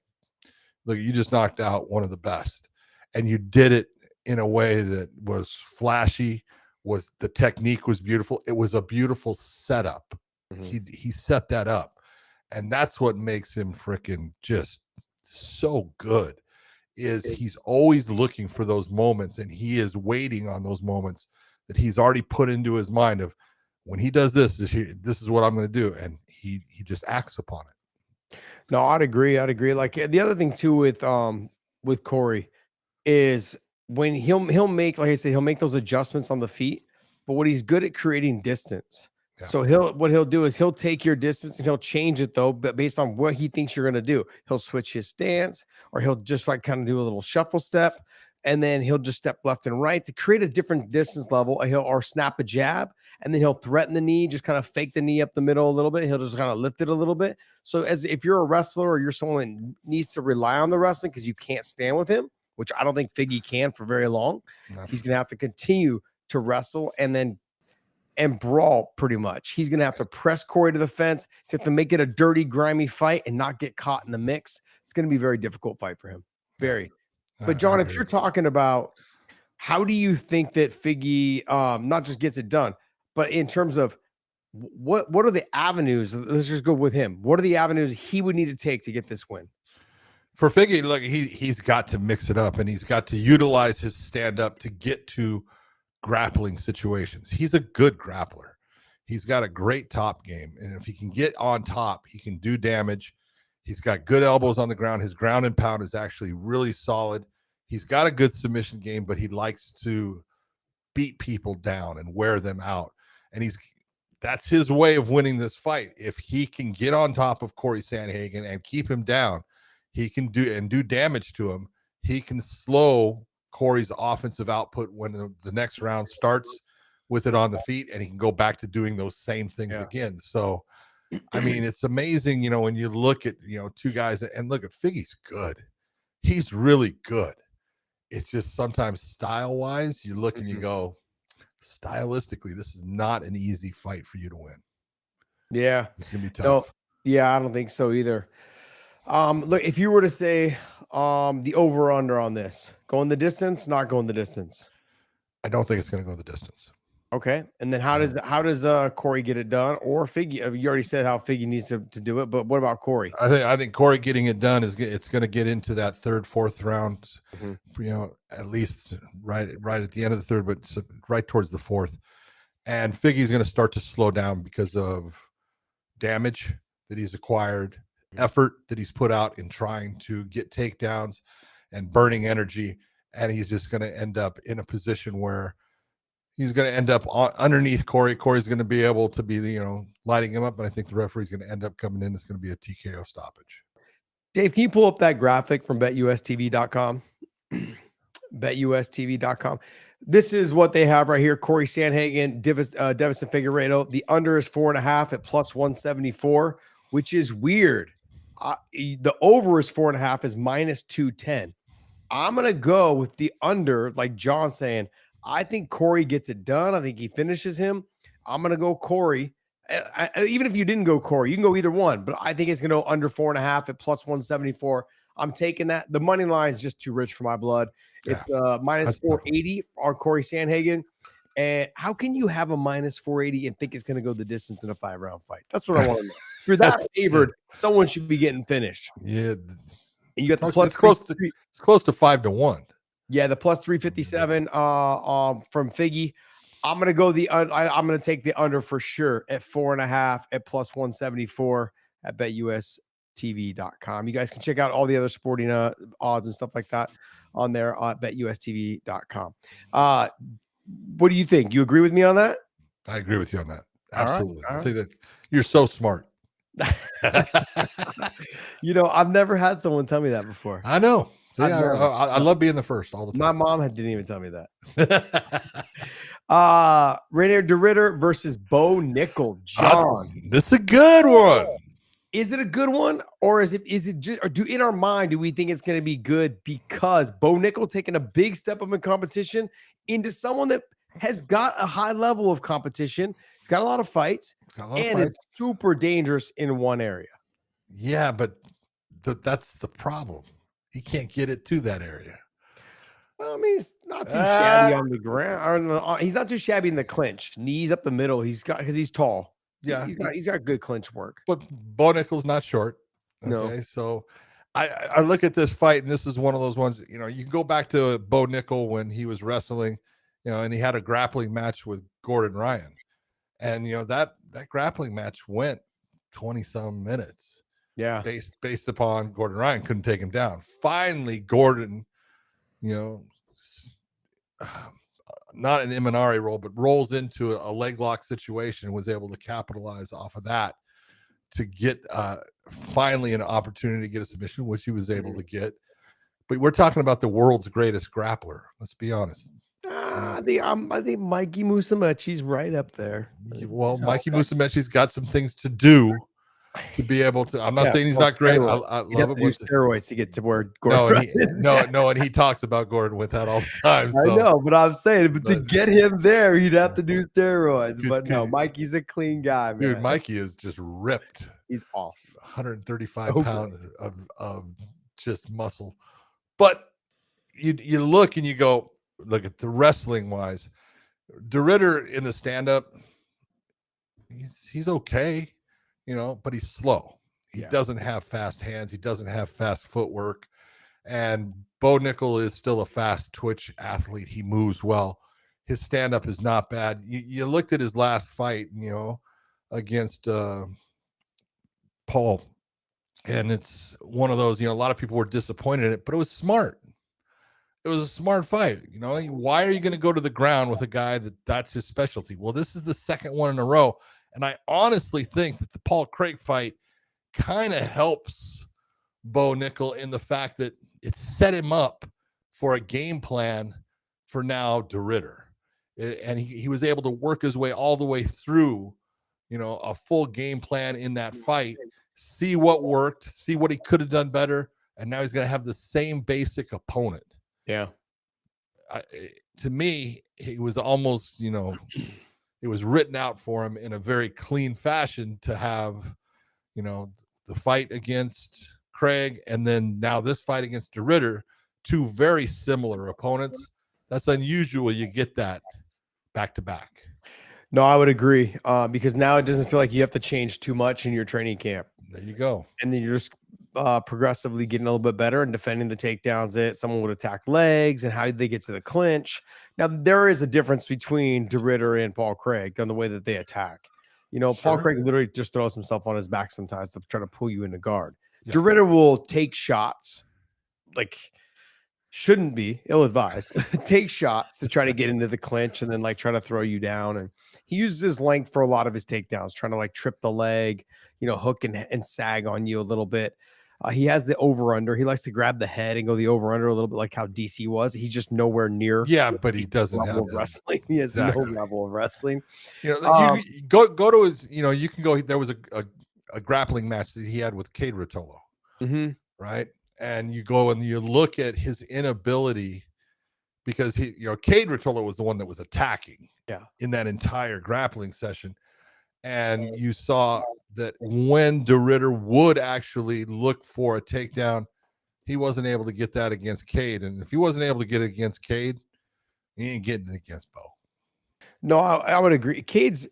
look, you just knocked out one of the best. And you did it in a way that was flashy, the technique was beautiful. It was a beautiful setup. He set that up. And that's what makes him freaking just so good, is he's always looking for those moments, and he is waiting on those moments that he's already put into his mind of, when he does this is what I'm going to do. And he just acts upon it. No, I'd agree. Like the other thing too with Corey is when he'll make, like I said, he'll make those adjustments on the feet, but what he's good at creating distance. Yeah. So what he'll do is he'll take your distance and he'll change it though, but based on what he thinks you're going to do. He'll switch his stance, or he'll just like kind of do a little shuffle step, and then he'll just step left and right to create a different distance level. Or snap a jab, and then he'll threaten the knee, just kind of fake the knee up the middle a little bit. He'll just kind of lift it a little bit. So as if you're a wrestler or you're someone that needs to rely on the wrestling because you can't stand with him, which I don't think Figgy can for very long. No. He's going to have to continue to wrestle and brawl pretty much. He's going to have to press Corey to the fence. He's going to have to make it a dirty, grimy fight and not get caught in the mix. It's going to be a very difficult fight for him. Very. But John, if you're talking about how do you think that Figgy not just gets it done, but in terms of what are the avenues? Let's just go with him. What are the avenues he would need to take to get this win? For Figgy, look, he's got to mix it up, and he's got to utilize his stand-up to get to grappling situations. He's a good grappler. He's got a great top game, and if he can get on top, he can do damage. He's got good elbows on the ground. His ground and pound is actually really solid. He's got a good submission game, but he likes to beat people down and wear them out, and that's his way of winning this fight. If he can get on top of Corey Sandhagen and keep him down, he can do damage to him. He can slow Corey's offensive output when the next round starts with it on the feet, and he can go back to doing those same things again. So, I mean, it's amazing, when you look at, two guys, and look at Figgy's good. He's really good. It's just sometimes style-wise, you look and you go, stylistically, this is not an easy fight for you to win. Yeah. It's going to be tough. No, Yeah, I don't think so either. Look, if you were to say the over/under on this, going the distance, not going the distance. I don't think it's going to go the distance. Okay, and then how does Corey get it done, or Figgy? You already said how Figgy needs to do it, but what about Corey? I think Corey getting it done it's going to get into that third, fourth round. Mhm. You know, at least right at the end of the third, but right towards the fourth. And Figgy's going to start to slow down because of damage that he's acquired, effort that he's put out in trying to get takedowns and burning energy, and he's just going to end up in a position where he's going to end up underneath Corey. Corey's going to be able to be, lighting him up, but I think the referee's going to end up coming in. It's going to be a TKO stoppage. Dave, can you pull up that graphic from BetUSTV.com? BetUSTV.com. This is what they have right here. Corey Sandhagen, Devison Figueiredo. The under is 4.5 at plus 174, which is weird. The over is 4.5 is minus 210. I'm going to go with the under, like John saying. I think Corey gets it done. I think he finishes him. I'm going to go Corey. Even if you didn't go Corey, you can go either one, but I think it's going to go under 4.5 at plus 174. I'm taking that. The money line is just too rich for my blood. It's minus 480 on Corey Sandhagen. And how can you have a minus 480 and think it's going to go the distance in a 5-round fight? That's what I want to know. If you're that favored, someone should be getting finished. Yeah. And you got the plus. It's close to 5-1. Yeah, the plus 357 from Figgy. I'm gonna go I'm gonna take the under for sure at 4.5 at plus 174 at BetUSTV.com. You guys can check out all the other sporting odds and stuff like that on there at BetUSTV.com. What do you think? You agree with me on that? I agree with you on that. Absolutely. All right. I think that you're so smart. I've never had someone tell me that before. I know. I love being the first all the time. My mom didn't even tell me that. Rainier DeRitter versus Bo Nickel. John, this is a good one. Is it a good one, or is it just, or in our mind do we think it's going to be good because Bo Nickel taking a big step up in competition into someone that has got a high level of competition? It's got a lot of fights, it's super dangerous in one area. Yeah, but that's the problem. He can't get it to that area. Well, I mean, he's not too shabby on the ground. Or he's not too shabby in the clinch. Knees up the middle. Because he's tall. Yeah, he's got good clinch work. But Bo Nickel's not short. Okay, no. So I look at this fight, and this is one of those ones. You can go back to Bo Nickel when he was wrestling, and he had a grappling match with Gordon Ryan, and that grappling match went 20-some minutes. Yeah, based upon Gordon Ryan couldn't take him down. Finally, Gordon, not an Imanari roll, but rolls into a leg lock situation and was able to capitalize off of that to get finally an opportunity to get a submission, which he was able to get. But we're talking about the world's greatest grappler. Let's be honest. I think Mikey Musumeci's right up there. Well, Mikey Musumeci's got some things to do to be able to. I'm not saying he's not great. I love him with steroids to get to where Gordon. And he talks about Gordon with that all the time. So. I know, but I'm saying, to get him there, you'd have to do steroids. But no, Mikey's a clean guy, man. Dude, Mikey is just ripped. He's awesome. 135 pounds of just muscle. But you look and you go, look at the wrestling wise. DeRitter in the stand up, he's okay. But he's slow. He doesn't have fast hands. He doesn't have fast footwork. And Bo Nickel is still a fast twitch athlete. He moves well. His stand-up is not bad. You looked at his last fight, against Paul. And it's one of those, a lot of people were disappointed in it, but it was smart. It was a smart fight. Why are you going to go to the ground with a guy that's his specialty? Well, this is the second one in a row. And I honestly think that the Paul Craig fight kind of helps Bo Nickel in the fact that it set him up for a game plan for now DeRitter. And he was able to work his way all the way through, a full game plan in that fight, see what worked, see what he could have done better. And now he's going to have the same basic opponent. Yeah. To me, he was almost, it was written out for him in a very clean fashion to have, the fight against Craig, and then now this fight against DeRitter, two very similar opponents. That's unusual. You get that back to back. No, I would agree because now it doesn't feel like you have to change too much in your training camp. There you go. And then you're just progressively getting a little bit better and defending the takedowns that someone would attack legs and how they get to the clinch. Now, there is a difference between DeRitter and Paul Craig on the way that they attack. Paul Craig literally just throws himself on his back sometimes to try to pull you into guard. Yeah. DeRitter will take shots, like shouldn't be ill-advised, take shots to try to get into the clinch and then like try to throw you down. And he uses his length for a lot of his takedowns, trying to like trip the leg, hook and sag on you a little bit. He has the over-under. He likes to grab the head and go the over-under a little bit like how DC was. He's just nowhere near. Yeah, but he doesn't have wrestling. He has no level of wrestling. You go to his, you can go. There was a grappling match that he had with Cade Rotolo, right? And you go and you look at his inability because Cade Rotolo was the one that was attacking in that entire grappling session. And you saw that when DeRitter would actually look for a takedown, he wasn't able to get that against Cade. And if he wasn't able to get it against Cade, he ain't getting it against Bo. No, I would agree. Cade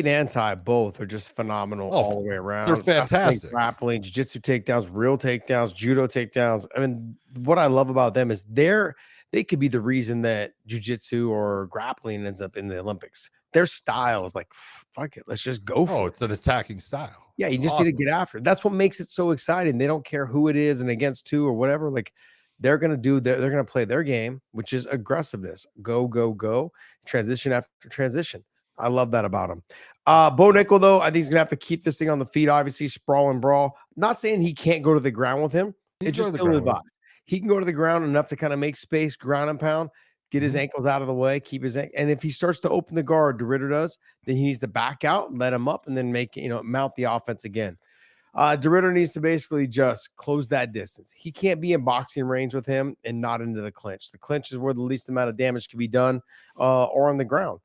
and Ty both are just phenomenal all the way around. They're fantastic. Grappling, jiu-jitsu takedowns, real takedowns, judo takedowns. I mean, what I love about them is they could be the reason that jiu-jitsu or grappling ends up in the Olympics. Their style is like, fuck it, let's just go for it. It's an attacking style. Yeah, you just need to get after it. That's what makes it so exciting. They don't care who it is and against who or whatever. Like they're going to play their game, which is aggressiveness. Go, go, go. Transition after transition. I love that about him. Bo Nickel, though, I think he's going to have to keep this thing on the feet, obviously, sprawl and brawl. Not saying he can't go to the ground with him. It's just ill-advised. He can go to the ground enough to kind of make space, ground and pound, get his ankles out of the way, keep his and if he starts to open the guard, DeRitter does, then he needs to back out, let him up, and then mount the offense again. DeRitter needs to basically just close that distance. He can't be in boxing range with him and not into the clinch. The clinch is where the least amount of damage can be done, or on the ground.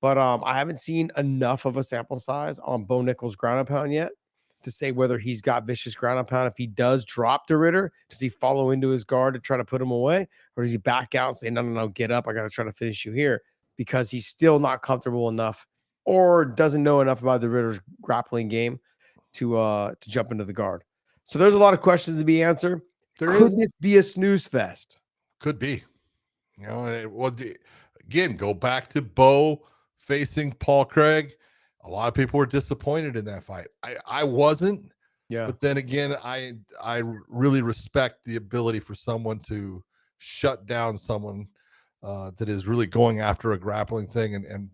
But I haven't seen enough of a sample size on Bo Nickel's ground and pound yet to say whether he's got vicious ground and pound. If he does drop DeRitter, does he follow into his guard to try to put him away? Or does he back out and say, no, get up. I got to try to finish you here, because he's still not comfortable enough or doesn't know enough about DeRitter's grappling game to jump into the guard. So there's a lot of questions to be answered. Could this be a snooze fest? Could be. Again, go back to Bo facing Paul Craig. A lot of people were disappointed in that fight. I wasn't. Yeah. But then again, I really respect the ability for someone to shut down someone that is really going after a grappling thing. And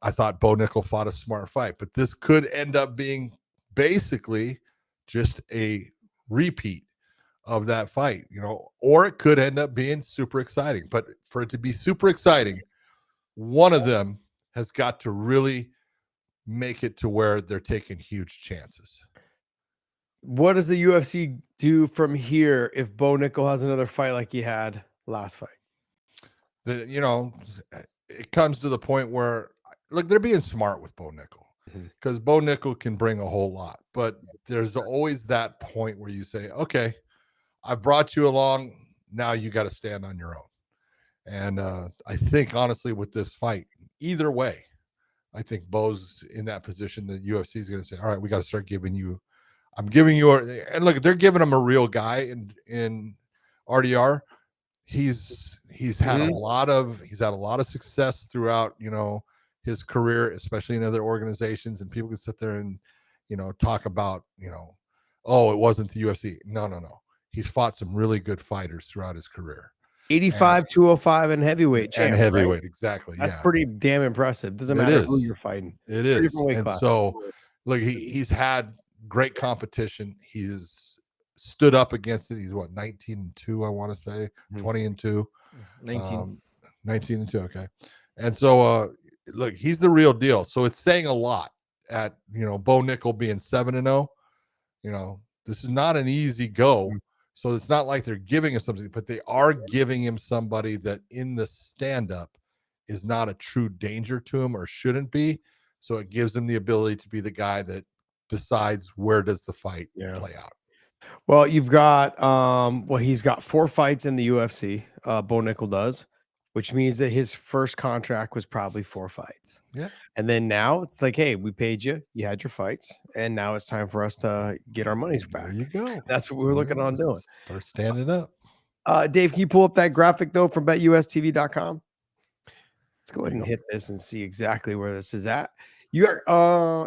I thought Bo Nickel fought a smart fight, but this could end up being basically just a repeat of that fight, or it could end up being super exciting. But for it to be super exciting, one of them has got to really make it to where they're taking huge chances. What does the UFC do from here if Bo Nickel has another fight like he had last fight? It comes to the point where, look, they're being smart with Bo Nickel, because Bo Nickel can bring a whole lot, but there's always that point where you say, okay, I brought you along. Now you got to stand on your own. And I think, honestly, with this fight, either way, I think Bo's in that position that UFC is going to say, all right, we got to start giving you, and look, they're giving him a real guy in RDR. He's had a lot of success throughout, his career, especially in other organizations, and people can sit there and, talk about, oh, it wasn't the UFC. No. He's fought some really good fighters throughout his career. 85, 205, and heavyweight champ. And heavyweight, right? Exactly. That's pretty damn impressive. Doesn't matter who you're fighting. It is. And so, look, he's had great competition. He's stood up against it. He's 19-2, I want to say, 20-2. 19-2, okay. And so, look, he's the real deal. So it's saying a lot at, Bo Nickel being 7-0. This is not an easy go. So it's not like they're giving him something, but they are giving him somebody that in the stand-up is not a true danger to him or shouldn't be. So it gives him the ability to be the guy that decides where does the fight Yeah. play out. Well, you've got he's got 4 fights in the UFC. Bo Nickel does, which means that his first contract was probably 4 fights. Yeah. And then now it's like, hey, we paid you, you had your fights, and now it's time for us to get our money's back. There you go. That's what we're looking on doing. Start standing up. Dave, can you pull up that graphic though from betustv.com? Let's go ahead and hit this and see exactly where this is at. You are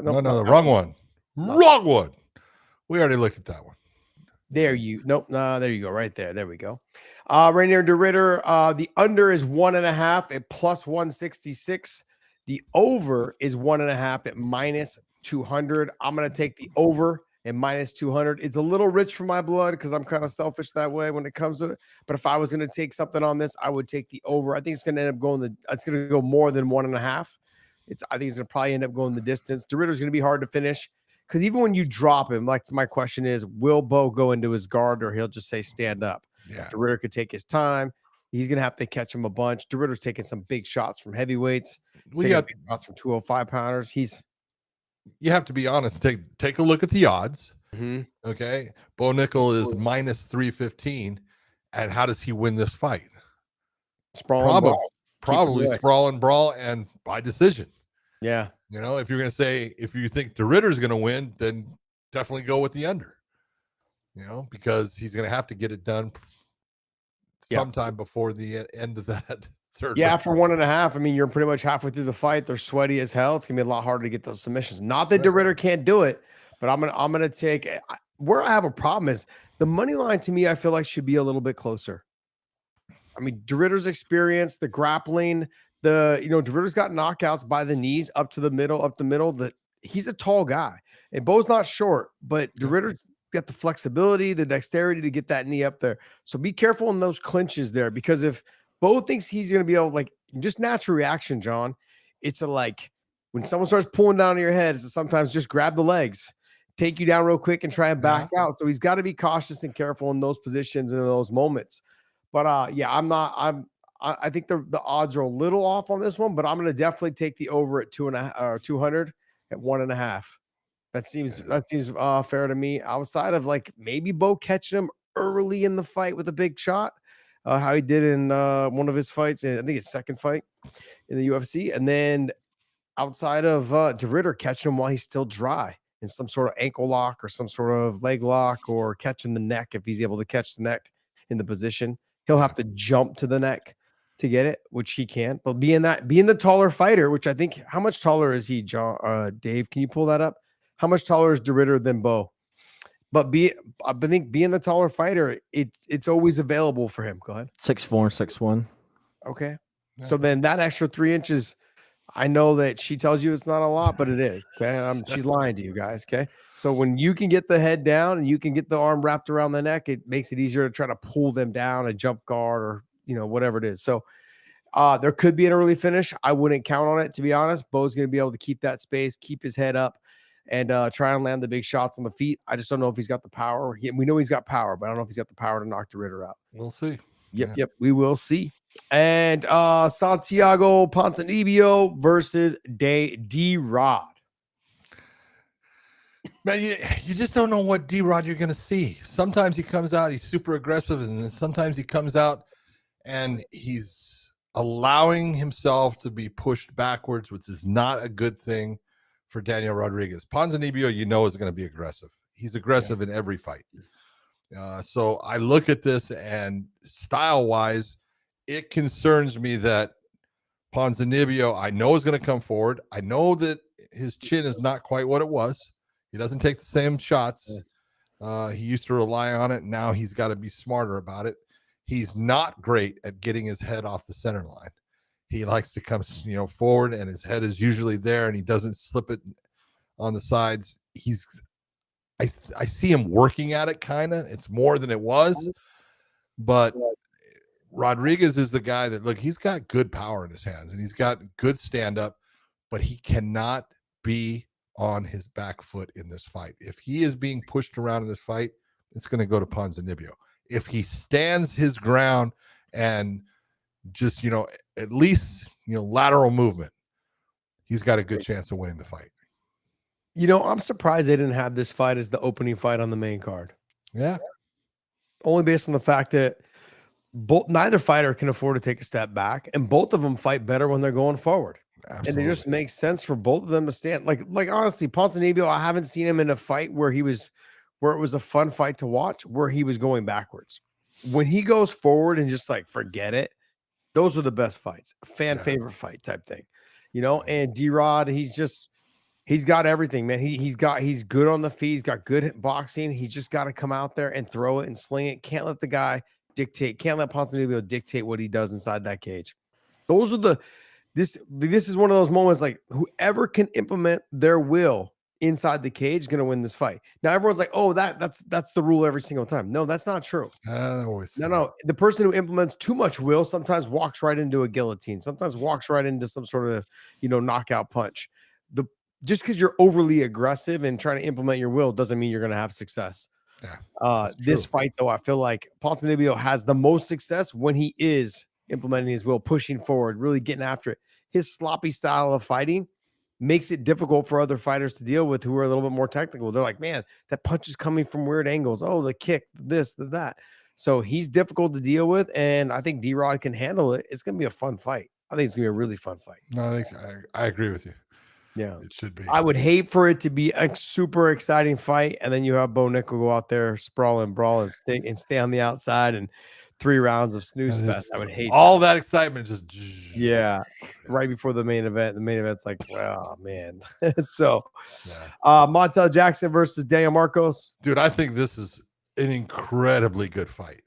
No, the wrong one. No. Wrong one. We already looked at that one. There you there you go, right there. There we go. Rainier de Ritter, the under is 1.5 at plus 166. The over is 1.5 at minus 200. I'm gonna take the over at minus 200. It's a little rich for my blood because I'm kind of selfish that way when it comes to it. But if I was gonna take something on this, I would take the over. I think it's gonna end up going it's gonna go more than 1.5. I think it's gonna probably end up going the distance. De Ritter's gonna be hard to finish. Because even when you drop him, like my question is, will Bo go into his guard or he'll just say stand up? Yeah. De Ritter could take his time. He's going to have to catch him a bunch. De Ritter's taking some big shots from heavyweights. We got big shots from 205 pounders. You have to be honest. Take a look at the odds. Mhm. Okay. Bo Nickel is minus 315. And how does he win this fight? Probably sprawl and brawl and by decision. Yeah. You know, if you're going to say, if you think De Ritter's going to win, then definitely go with the under, you know, because he's going to have to get it done sometime before the end of that third. Yeah. For 1.5. I mean, you're pretty much halfway through the fight. They're sweaty as hell. It's going to be a lot harder to get those submissions. Not that De Ritter can't do it, but I'm going to take where I have a problem is the money line to me, I feel like should be a little bit closer. I mean, De Ritter's experience, the grappling, De Ritter's got knockouts by the knees up the middle. He's a tall guy, and Bo's not short, but De Ritter's got the flexibility, the dexterity to get that knee up there. So be careful in those clinches there, because if Bo thinks he's going to be able to, like, just natural reaction, John, it's when someone starts pulling down on your head, it's sometimes just grab the legs, take you down real quick and try and back out. So he's got to be cautious and careful in those positions and in those moments. But I think the odds are a little off on this one, but I'm going to definitely take the over at 2.5 or 200 at 1.5. That seems fair to me. Outside of like maybe Bo catching him early in the fight with a big shot, how he did in one of his fights, I think his second fight in the UFC, and then outside of De Ritter catching him while he's still dry in some sort of ankle lock or some sort of leg lock, or catching the neck if he's able to catch the neck in the position. He'll have to jump to the neck to get it, which he can't. But being the taller fighter, which I think, how much taller is he, John? Dave, can you pull that up? How much taller is De Ritter than Bo? But I think being the taller fighter, it's always available for him. Go ahead. 6'4", 6'1". Okay. Yeah. So then that extra 3 inches, I know that she tells you it's not a lot, but it is. Okay. She's lying to you guys. Okay. So when you can get the head down and you can get the arm wrapped around the neck, it makes it easier to try to pull them down, a jump guard, or, whatever it is. So there could be an early finish. I wouldn't count on it, to be honest. Bo's going to be able to keep that space, keep his head up, and try and land the big shots on the feet. I just don't know if he's got the power. We know he's got power, but I don't know if he's got the power to knock De Ritter out. We'll see. Yep. We will see. And Santiago Ponzinibbio versus D-Rod. Man, you just don't know what D-Rod you're going to see. Sometimes he comes out, he's super aggressive, and then sometimes he comes out and he's allowing himself to be pushed backwards, which is not a good thing for Daniel Rodriguez. Ponzinibbio, is going to be aggressive. He's aggressive in every fight. So I look at this, and style-wise, it concerns me that Ponzinibbio, I know, is going to come forward. I know that his chin is not quite what it was. He doesn't take the same shots. He used to rely on it. Now he's got to be smarter about it. He's not great at getting his head off the center line. He likes to come, forward, and his head is usually there, and he doesn't slip it on the sides. I see him working at it, kind of. It's more than it was, but Rodriguez is the guy that, look, he's got good power in his hands, and he's got good stand-up, but he cannot be on his back foot in this fight. If he is being pushed around in this fight, it's going to go to Ponzinibbio. If he stands his ground and just, at least, lateral movement, he's got a good chance of winning the fight. You know, I'm surprised they didn't have this fight as the opening fight on the main card. Yeah. Only based on the fact that neither fighter can afford to take a step back, and both of them fight better when they're going forward. Absolutely. And it just makes sense for both of them to stand. Like honestly, Ponzinibbio, I haven't seen him in a fight where it was a fun fight to watch, where he was going backwards. When he goes forward and just like forget it, those are the best fights, fan favorite fight type thing, you know. And D-Rod, he's got everything, man. He's good on the feet, he's got good boxing. He's just got to come out there and throw it and sling it. Can't let the guy dictate, can't let Ponzinibbio dictate what he does inside that cage. Those are this is one of those moments, like whoever can implement their will inside the cage is going to win this fight. Now everyone's like, oh, that's the rule every single time. No, that's not true. No. The person who implements too much will sometimes walks right into a guillotine, sometimes walks right into some sort of, knockout punch. Just because you're overly aggressive and trying to implement your will doesn't mean you're going to have success. This fight, though, I feel like Ponzinibbio has the most success when he is implementing his will, pushing forward, really getting after it. His sloppy style of fighting makes it difficult for other fighters to deal with who are a little bit more technical. They're like, man, that punch is coming from weird angles. Oh, the kick, this, that. So he's difficult to deal with, and I think D-Rod can handle it. It's going to be a fun fight. I think it's going to be a really fun fight. No, I agree with you. Yeah, it should be. I would hate for it to be a super exciting fight, and then you have Bo Nickel go out there, sprawl and brawl and stay on the outside, and 3 rounds of snooze fest. I would hate all that excitement just right before the main event. The main event's like, wow, man. So, Montel Jackson versus Daniel Marcos. Dude, I think this is an incredibly good fight.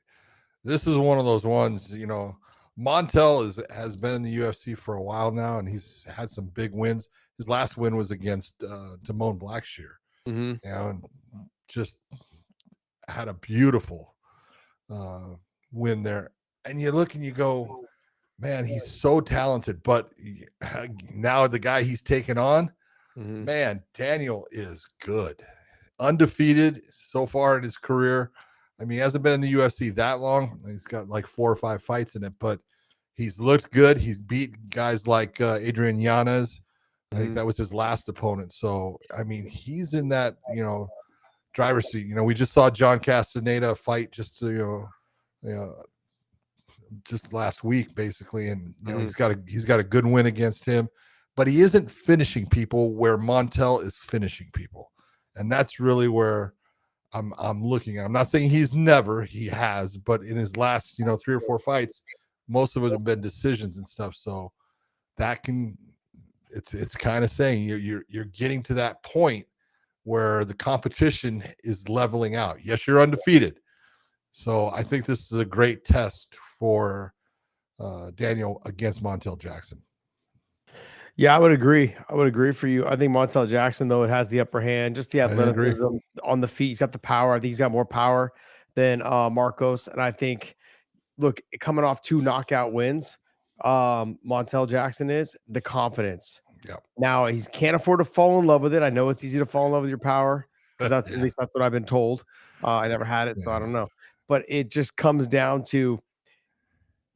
This is one of those ones, Montel has been in the UFC for a while now, and he's had some big wins. His last win was against Damone Blackshear, and just had a beautiful win there. And you look and you go, man, he's so talented. But now the guy he's taken on, man, Daniel is good. Undefeated so far in his career. I mean, he hasn't been in the UFC that long. He's got like 4 or 5 fights in it, but he's looked good. He's beat guys like Adrian Yanez. I think that was his last opponent. So, I mean, he's in that, driver's seat. We just saw John Castaneda fight just last week, basically. And, he's got a good win against him, but he isn't finishing people where Montel is finishing people. And that's really where I'm looking at. I'm not saying he has, but in his last, 3 or 4 fights, most of it have been decisions and stuff. So that it's kind of saying you're getting to that point where the competition is leveling out. Yes, you're undefeated. So I think this is a great test for Daniel against Montel Jackson. Yeah, I would agree. For you. I think Montel Jackson, though, has the upper hand, just the athleticism on the feet. He's got the power. I think he's got more power than Marcos. And I think, look, coming off 2 knockout wins, Montel Jackson is the confidence. Yeah. Now he can't afford to fall in love with it. I know it's easy to fall in love with your power, because at least that's what I've been told. I never had it, so I don't know. But it just comes down to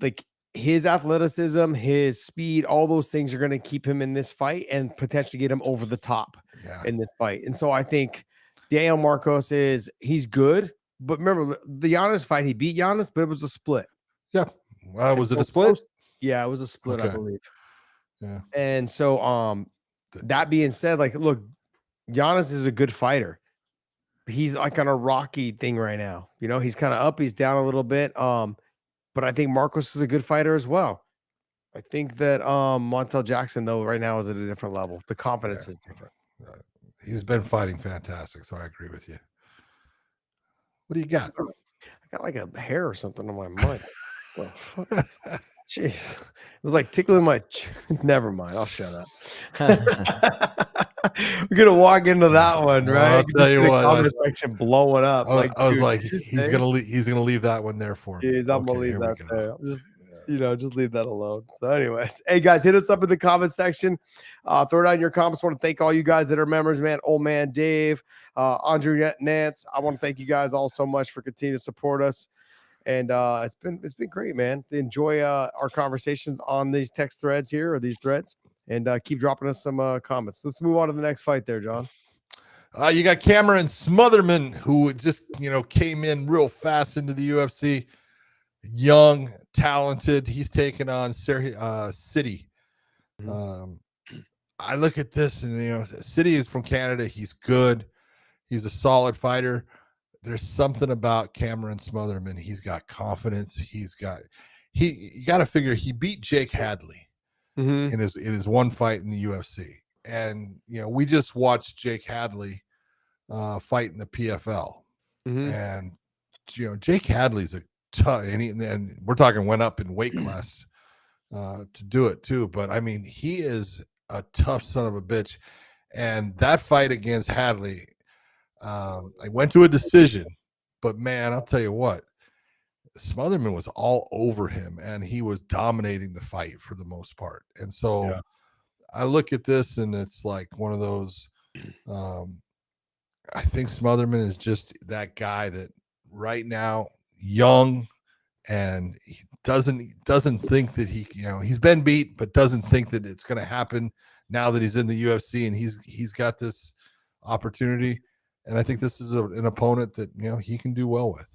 like his athleticism, his speed, all those things are going to keep him in this fight and potentially get him over the top in this fight. And so I think Daniel Marcos he's good, but remember the Giannis fight, he beat Giannis, but it was a split. Yeah. Was it a split? Yeah, it was a split, I believe. Yeah. And so that being said, like, look, Giannis is a good fighter. He's like on a rocky thing right now. He's kind of up, he's down a little bit. But I think Marcos is a good fighter as well. I think that Montel Jackson, though, right now is at a different level. The confidence is different. He's been fighting fantastic, so I agree with you. What do you got? I got like a hair or something on my mic. Jeez. It was like tickling my never mind. I'll shut up. We're gonna walk into that one, right? I'll tell you what, comment section blowing up. I was like, he's gonna leave that one there for me. Jeez, I'm gonna leave that there. Just leave that alone. So, anyways, hey guys, hit us up in the comment section. Throw down your comments. I want to thank all you guys that are members, man. Old man Dave, Andrew Nance. I want to thank you guys all so much for continuing to support us. And it's been great, man. Enjoy our conversations on these text threads here, or these threads, and keep dropping us some comments. Let's move on to the next fight there, John. You got Cameron Smotherman, who just came in real fast into the UFC. Young, talented. He's taking on City. I look at this, and City is from Canada. He's good. He's a solid fighter. There's something about Cameron Smotherman. He's got confidence. You got to figure he beat Jake Hadley in his one fight in the UFC. And we just watched Jake Hadley fight in the PFL. And Jake Hadley's a tough, and we're talking went up in weight class to do it too. But I mean, he is a tough son of a bitch. And that fight against Hadley, I went to a decision, but man, I'll tell you what, Smotherman was all over him, and he was dominating the fight for the most part. And so I look at this, and it's like one of those. I think Smotherman is just that guy that right now, young, and he doesn't think that he's been beat, but doesn't think that it's going to happen now that he's in the UFC and he's got this opportunity. And I think this is an opponent that he can do well with.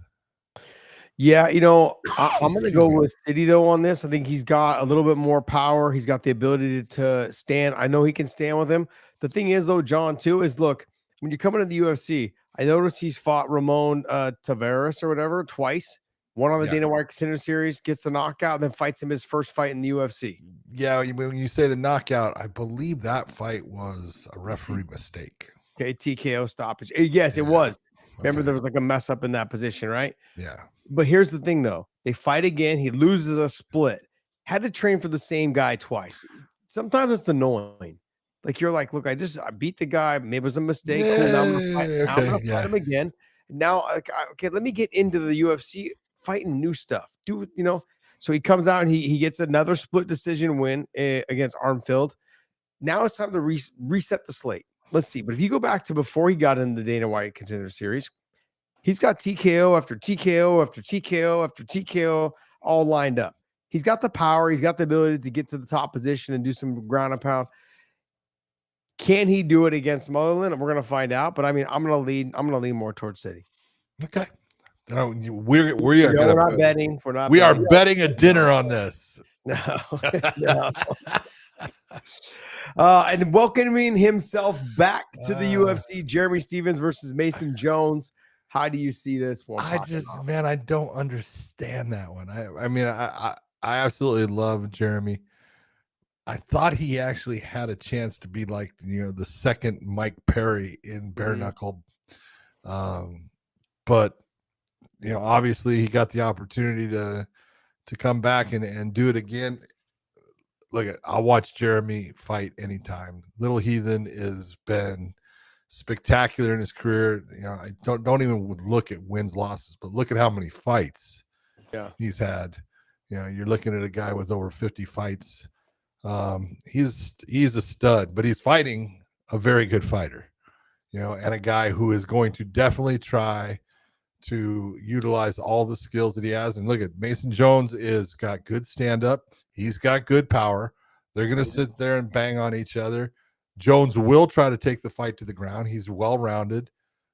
Yeah, I'm going to go with City though on this. I think he's got a little bit more power. He's got the ability to stand. I know he can stand with him. The thing is though, John, too, is look, when you come into the UFC, I noticed he's fought Ramon Tavares or whatever twice. One on the Dana White Contender Series, gets the knockout, and then fights him his first fight in the UFC. Yeah, when you say the knockout, I believe that fight was a referee mistake. Okay, TKO stoppage. Yes, it was. Remember, there was like a mess up in that position, right? Yeah. But here's the thing, though. They fight again. He loses a split. Had to train for the same guy twice. Sometimes it's annoying. Like, you're like, look, I beat the guy. Maybe it was a mistake. Cool. Now I'm going to fight him again. Now, okay, let me get into the UFC fighting new stuff. So he comes out and he gets another split decision win against Armfield. Now it's time to reset the slate. Let's see. But if you go back to before he got into the Dana White Contender Series, he's got TKO after TKO after TKO after TKO all lined up. He's got the power. He's got the ability to get to the top position and do some ground and pound. Can he do it against Motherland? We're going to find out. But I mean, I'm going to lean more towards City. Okay. We are not betting. We're not. We are betting a dinner on this. No. And welcoming himself back to the UFC, Jeremy Stephens versus Mason Jones. How do you see this one? I don't understand that one. I absolutely love Jeremy. I thought he actually had a chance to be like, the second Mike Perry in bare knuckle. But obviously he got the opportunity to come back and do it again. Look, I'll watch Jeremy fight anytime. Little Heathen has been spectacular in his career. I don't even look at wins, losses, but look at how many fights he's had. You're looking at a guy with over 50 fights. He's a stud, but he's fighting a very good fighter, and a guy who is going to definitely try to utilize all the skills that he has. And look at Mason Jones got good stand-up. He's got good power. They're going to sit there and bang on each other. Jones will try to take the fight to the ground. He's well-rounded,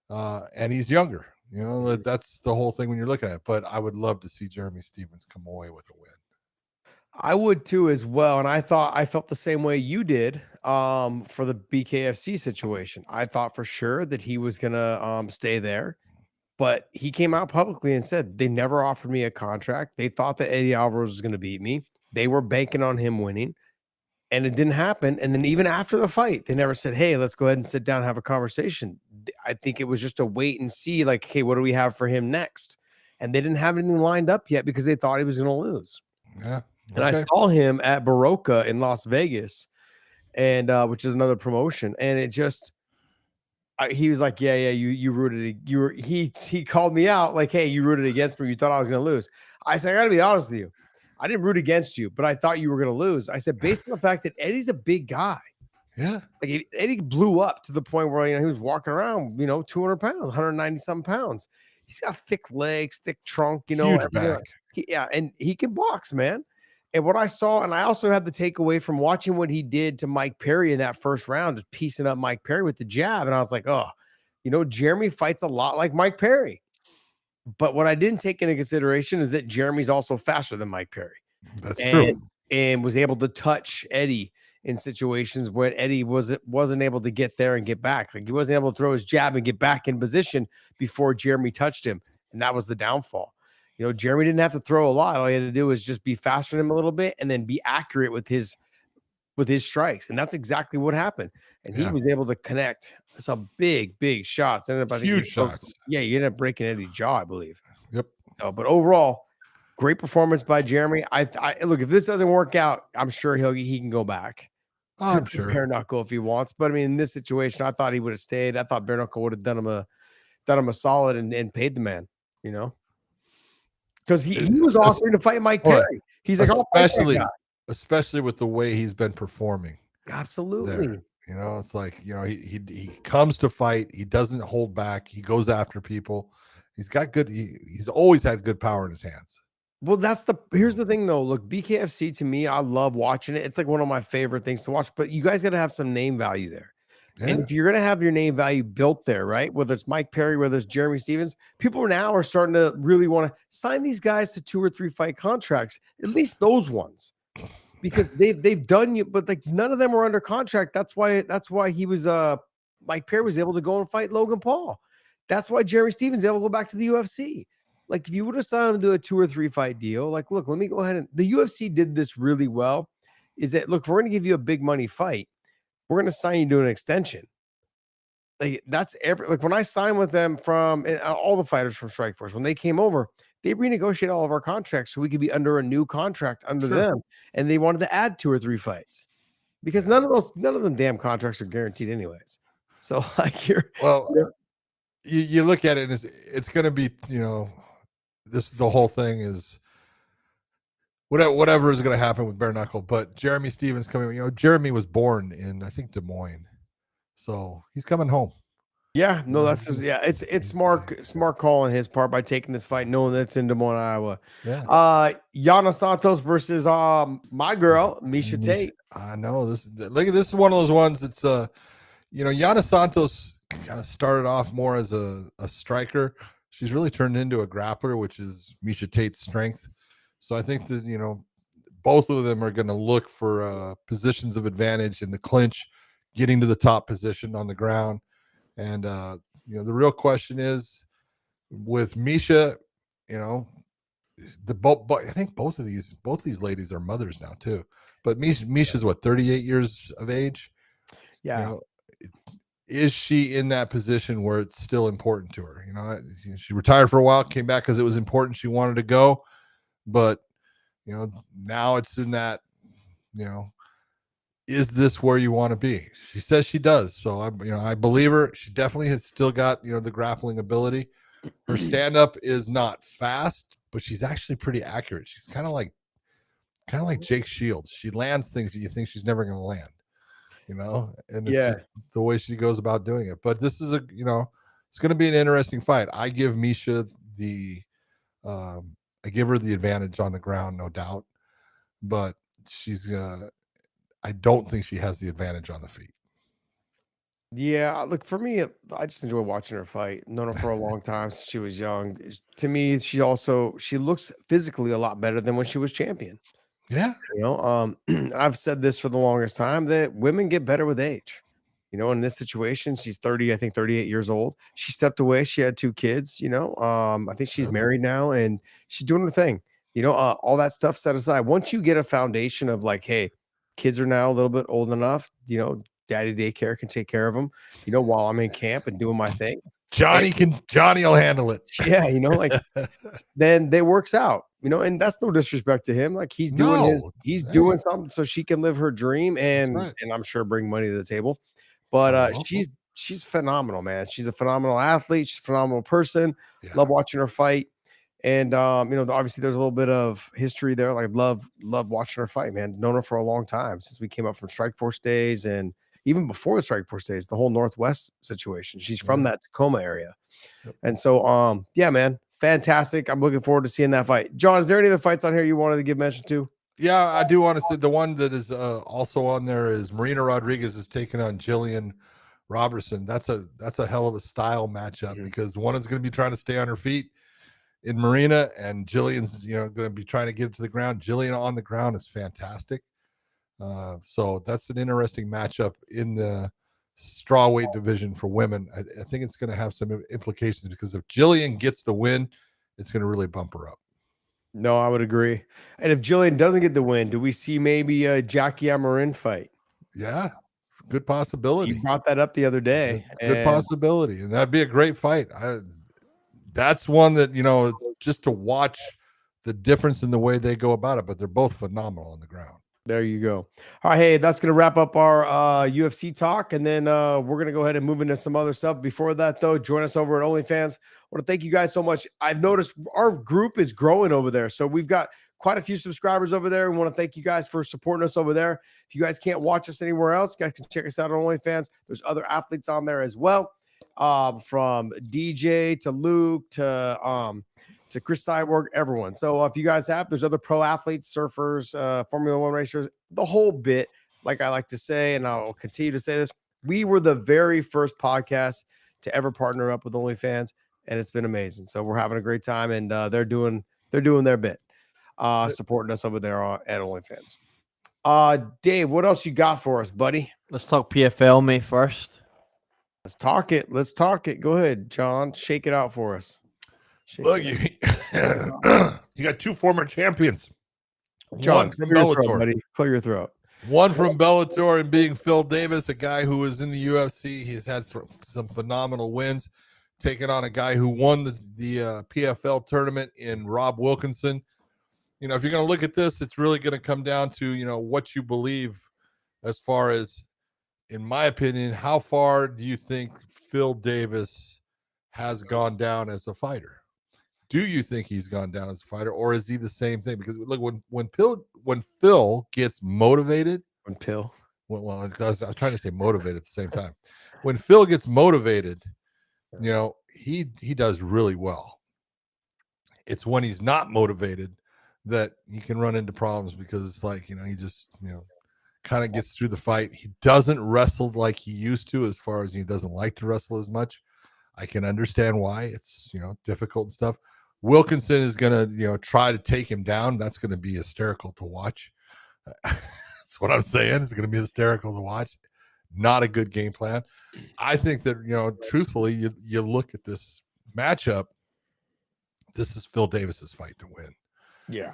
and he's younger. That's the whole thing when you're looking at it. But I would love to see Jeremy Stephens come away with a win. I would too as well. And I felt the same way you did for the BKFC situation. I thought for sure that he was going to stay there. But he came out publicly and said they never offered me a contract. They thought that Eddie Alvarez was going to beat me. They were banking on him winning, and it didn't happen. And then even after the fight, they never said, hey, let's go ahead and sit down and have a conversation. I think it was just a wait and see, like, hey, what do we have for him next? And they didn't have anything lined up yet because they thought he was going to lose. Yeah. Okay. And I saw him at Baroka in Las Vegas, and which is another promotion. And it just... he was like, yeah, you rooted. He called me out like, hey, you rooted against me. You thought I was going to lose. I said, I got to be honest with you. I didn't root against you, but I thought you were going to lose. I said, based on the fact that Eddie's a big guy. Yeah. Like Eddie blew up to the point where, he was walking around, 200 pounds, 190 some pounds. He's got thick legs, thick trunk, huge back. And he can box, man. And what I saw, and I also had the takeaway from watching what he did to Mike Perry in that first round, just piecing up Mike Perry with the jab. And I was like, oh, Jeremy fights a lot like Mike Perry. But what I didn't take into consideration is that Jeremy's also faster than Mike Perry. That's true. And was able to touch Eddie in situations where Eddie wasn't able to get there and get back. Like he wasn't able to throw his jab and get back in position before Jeremy touched him. And that was the downfall. Jeremy didn't have to throw a lot. All he had to do was just be faster than him a little bit and then be accurate with his strikes. And that's exactly what happened. And he was able to connect some big shots. Ended up, huge shots. Yeah, you ended up breaking Eddie's jaw, I believe. Yep. So, but overall, great performance by Jeremy. I look, if this doesn't work out, I'm sure he can go back. I'm sure bare knuckle if he wants. But I mean, in this situation, I thought he would have stayed. I thought bare knuckle would have done him a solid and paid the man, because he was offering to fight Mike Perry. He's like, especially with the way he's been performing. Absolutely. There. It's like, he comes to fight. He doesn't hold back. He goes after people. He's got good. He's always had good power in his hands. Well, here's the thing though. Look, BKFC to me, I love watching it. It's like one of my favorite things to watch, but you guys got to have some name value there. Yeah. And if you're going to have your name value built there, right? Whether it's Mike Perry, whether it's Jeremy Stevens, people now are starting to really want to sign these guys to 2 or 3 fight contracts, at least those ones, because they've done you, but like none of them were under contract. That's why he was Mike Perry was able to go and fight Logan Paul. That's why Jeremy Stevens is able to go back to the UFC. Like if you would have signed him to a 2 or 3 fight deal, like, look, let me go ahead and the UFC did this really well. Is that, look, if we're going to give you a big money fight, we're going to sign you to an extension. Like that's like when I signed with them from all the fighters from Strikeforce, when they came over, they renegotiated all of our contracts so we could be under a new contract under them. And they wanted to add 2 or 3 fights because none of them damn contracts are guaranteed anyways. So like you look at it and it's going to be, the whole thing is whatever is going to happen with bare knuckle, but Jeremy Stevens coming, Jeremy was born in, I think, Des Moines. So he's coming home. Yeah, no, that's just, it's smart call on his part by taking this fight, knowing that it's in Des Moines, Iowa. Yeah. Yana Santos versus my girl, Miesha Tate. I know this is one of those ones that's Yana Santos kind of started off more as a striker. She's really turned into a grappler, which is Miesha Tate's strength. So I think that, both of them are going to look for positions of advantage in the clinch, getting to the top position on the ground. And, the real question is with Miesha, I think both of these ladies are mothers now too, but Misha's what, 38 years of age? Yeah. Is she in that position where it's still important to her? She retired for a while, came back because it was important. She wanted to go, but now it's in that, is this where you want to be? She says she does. So I believe her. She definitely has still got, the grappling ability. Her stand-up is not fast, but she's actually pretty accurate. She's kind of like Jake Shields. She lands things that you think she's never going to land, and it's just the way she goes about doing it. But this is it's going to be an interesting fight. I give Miesha I give her the advantage on the ground, no doubt, but I don't think she has the advantage on the feet. Yeah, look, for me, I just enjoy watching her fight. Known her for a long time since she was young. To me, she looks physically a lot better than when she was champion. Yeah. I've said this for the longest time that women get better with age. In this situation, she's 30, I think 38 years old. She stepped away. She had 2 kids, I think she's married now and she's doing her thing. All that stuff set aside. Once you get a foundation of like, hey, kids are now a little bit old enough, daddy daycare can take care of them, while I'm in camp and doing my thing. Johnny will handle it. Yeah. Then it works out, and that's no disrespect to him. Like he's doing doing something so she can live her dream and I'm sure bring money to the table. But she's phenomenal, man. She's a phenomenal athlete. She's a phenomenal person. Yeah. Love watching her fight. And obviously there's a little bit of history there. Like love watching her fight, man. Known her for a long time since we came up from Strikeforce days, and even before the Strikeforce days, the whole Northwest situation. She's from that Tacoma area. Yep. And so man, fantastic. I'm looking forward to seeing that fight. John, is there any other fights on here you wanted to give mention to? Yeah, I do want to say the one that is also on there is Marina Rodriguez is taking on Jillian Robertson. That's a hell of a style matchup because one is going to be trying to stay on her feet in Marina, and Jillian's going to be trying to get it to the ground. Jillian on the ground is fantastic. So that's an interesting matchup in the strawweight division for women. I think it's going to have some implications because if Jillian gets the win, it's going to really bump her up. No, I would agree. And if Jillian doesn't get the win, do we see maybe a Jackie Amarin fight? Yeah, good possibility. You brought that up the other day. Good possibility, and that'd be a great fight. That's one that just to watch the difference in the way they go about it, but they're both phenomenal on the ground. There you go. All right, hey, that's going to wrap up our UFC talk, and then we're going to go ahead and move into some other stuff. Before that, though, join us over at OnlyFans. I want to thank you guys so much. I've noticed our group is growing over there, so we've got quite a few subscribers over there. We want to thank you guys for supporting us over there. If you guys can't watch us anywhere else, you guys can check us out on OnlyFans. There's other athletes on there as well, from DJ to Luke to Chris Cyborg, everyone. So if you guys there's other pro athletes, surfers, Formula One racers, the whole bit, like I like to say, and I'll continue to say this, we were the very first podcast to ever partner up with OnlyFans, and it's been amazing. So we're having a great time, and they're doing their bit, supporting us over there at OnlyFans. Dave, what else you got for us, buddy? Let's talk PFL, May 1st. Let's talk it. Go ahead, John. Shake it out for us. Look, you got two former champions. John, one from Bellator, buddy. Clear your throat. One from Bellator, and being Phil Davis, a guy who was in the UFC. He's had some phenomenal wins, taking on a guy who won the PFL tournament in Rob Wilkinson. If you're going to look at this, it's really going to come down to what you believe, as far as, in my opinion, how far do you think Phil Davis has gone down as a fighter? Do you think he's gone down as a fighter, or is he the same thing? Because look, when Phil gets motivated, I was trying to say motivated at the same time. When Phil gets motivated, he does really well. It's when he's not motivated that he can run into problems, because it's like he just kind of gets through the fight. He doesn't wrestle like he used to, as far as he doesn't like to wrestle as much. I can understand why. It's difficult and stuff. Wilkinson is going to, try to take him down. That's going to be hysterical to watch. That's what I'm saying. It's going to be hysterical to watch. Not a good game plan. I think that, truthfully, you look at this matchup, this is Phil Davis's fight to win. Yeah.